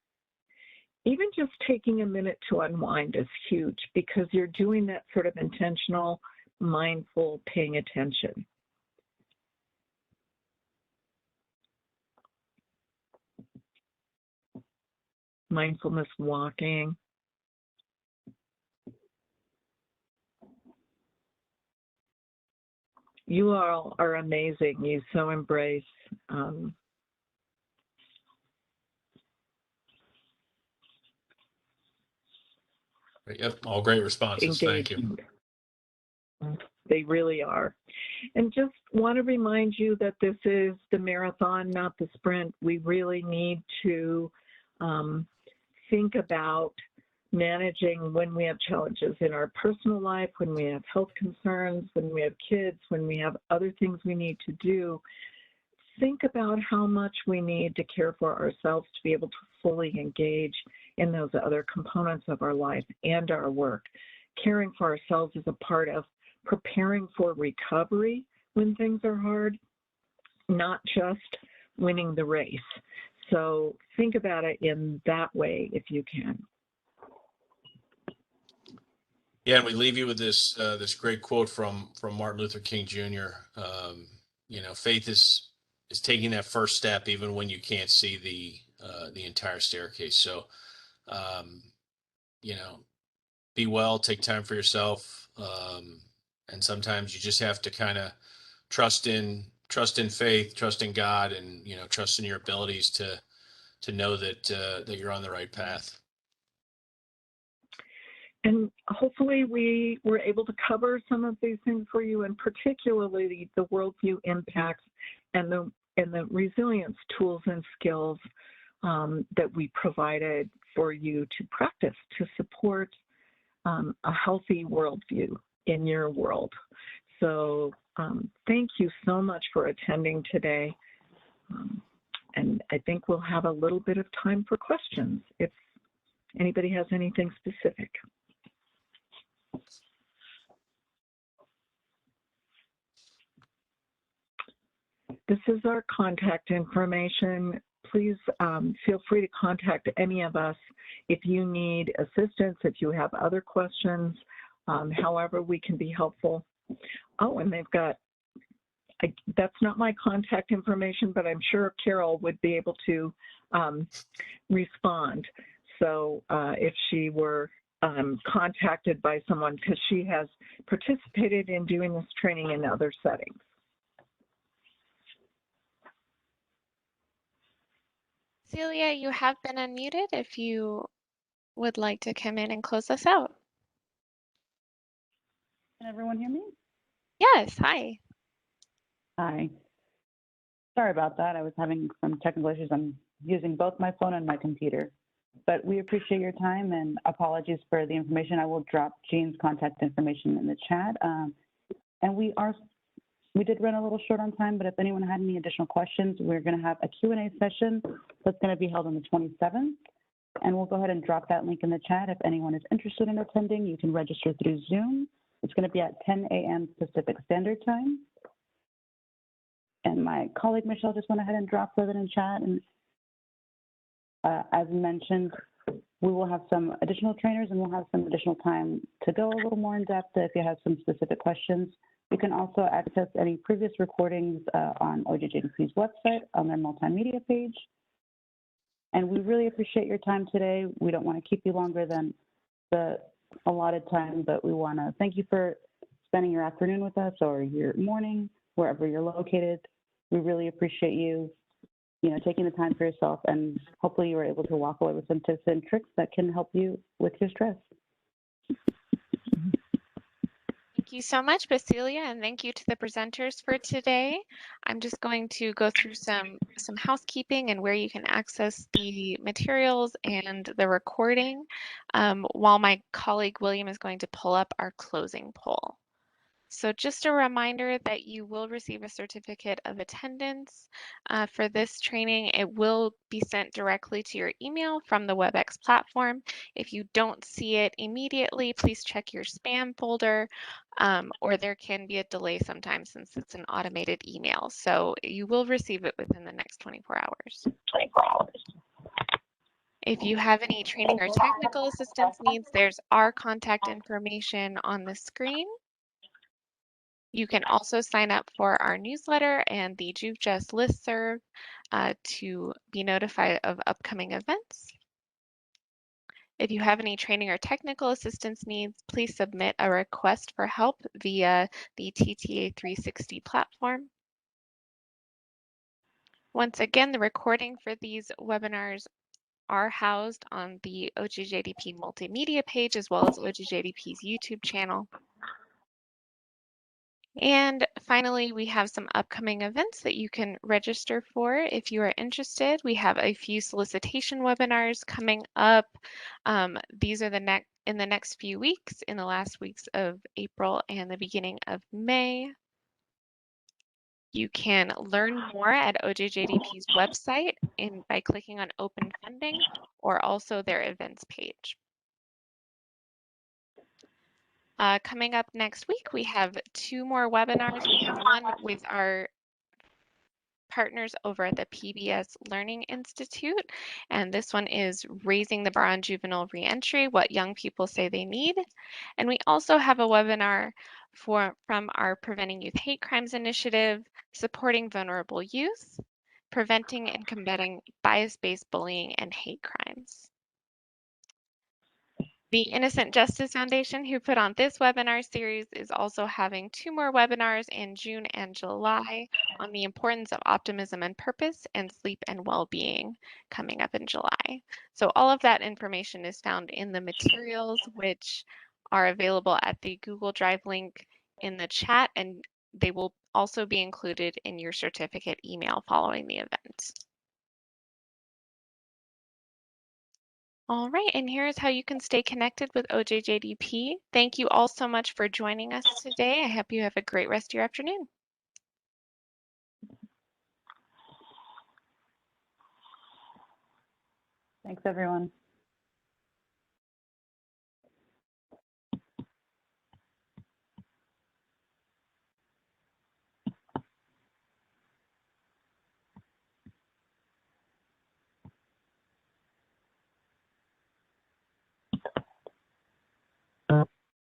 Even just taking a minute to unwind is huge because you're doing that sort of intentional, mindful paying attention. Mindfulness walking. You all are amazing. You so embrace Yep, all great responses. Thank you. engagement. They really are. And just want to remind you that this is the marathon, not the sprint. We really need to think about managing when we have challenges in our personal life, when we have health concerns, when we have kids, when we have other things we need to do. Think about how much we need to care for ourselves to be able to fully engage in those other components of our life and our work. Caring for ourselves is a part of preparing for recovery when things are hard, not just winning the race. So think about it in that way if you can. Yeah, and we leave you with this this great quote from Martin Luther King Jr. Faith is taking that first step even when you can't see the entire staircase. So, be well, take time for yourself, and sometimes you just have to kind of trust in faith, trust in God, and trust in your abilities to know that you're on the right path. And hopefully we were able to cover some of these things for you, and particularly the worldview impacts and the resilience tools and skills that we provided for you to practice to support a healthy worldview in your world. So thank you so much for attending today. And I think we'll have a little bit of time for questions if anybody has anything specific. This is our contact information. Please feel free to contact any of us if you need assistance, if you have other questions, however we can be helpful. Oh, and they've got, that's not my contact information, but I'm sure Carol would be able to respond. So if she were contacted by someone, because she has participated in doing this training in other settings. Celia, you have been unmuted if you would like to come in and close us out. Can everyone hear me? Yes, hi. Hi. Sorry about that. I was having some technical issues. I'm using both my phone and my computer. But we appreciate your time and apologies for the information. I will drop Jean's contact information in the chat. And we did run a little short on time, but if anyone had any additional questions, we're going to have a Q&A session that's going to be held on the 27th. And we'll go ahead and drop that link in the chat. If anyone is interested in attending, you can register through Zoom. It's going to be at 10 a.m. Pacific Standard Time. And my colleague Michelle just went ahead and dropped that in chat. And as mentioned, we will have some additional trainers and we'll have some additional time to go a little more in depth if you have some specific questions. You can also access any previous recordings on OJJDC's website on their multimedia page. And we really appreciate your time today. We don't want to keep you longer than the allotted time, but we want to thank you for spending your afternoon with us or your morning, wherever you're located. We really appreciate you, taking the time for yourself, and hopefully you were able to walk away with some tips and tricks that can help you with your stress. Thank you so much, Basilia, and thank you to the presenters for today. I'm just going to go through some housekeeping and where you can access the materials and the recording, while my colleague William is going to pull up our closing poll. So just a reminder that you will receive a certificate of attendance for this training. It will be sent directly to your email from the WebEx platform. If you don't see it immediately, please check your spam folder, or there can be a delay sometimes since it's an automated email. So you will receive it within the next 24 hours. If you have any training or technical assistance needs, there's our contact information on the screen. You can also sign up for our newsletter and the JuveJust listserv to be notified of upcoming events. If you have any training or technical assistance needs, please submit a request for help via the TTA 360 platform. Once again, the recording for these webinars are housed on the OJJDP multimedia page as well as OJJDP's YouTube channel. And finally, we have some upcoming events that you can register for if you are interested. We have a few solicitation webinars coming up. These are in the next few weeks, in the last weeks of April and the beginning of May. You can learn more at OJJDP's website by clicking on Open Funding or also their events page. Coming up next week, we have 2 more webinars. We have one with our partners over at the PBS Learning Institute, and this one is Raising the Bar on Juvenile Reentry, What Young People Say They Need. And we also have a webinar from our Preventing Youth Hate Crimes initiative, Supporting Vulnerable Youth, Preventing and Combating Bias-Based Bullying and Hate Crimes. The Innocent Justice Foundation, who put on this webinar series, is also having 2 more webinars in June and July on the importance of optimism and purpose and sleep and well-being coming up in July. So all of that information is found in the materials, which are available at the Google Drive link in the chat, and they will also be included in your certificate email following the event. All right, and here's how you can stay connected with OJJDP. Thank you all so much for joining us today. I hope you have a great rest of your afternoon. Thanks, everyone.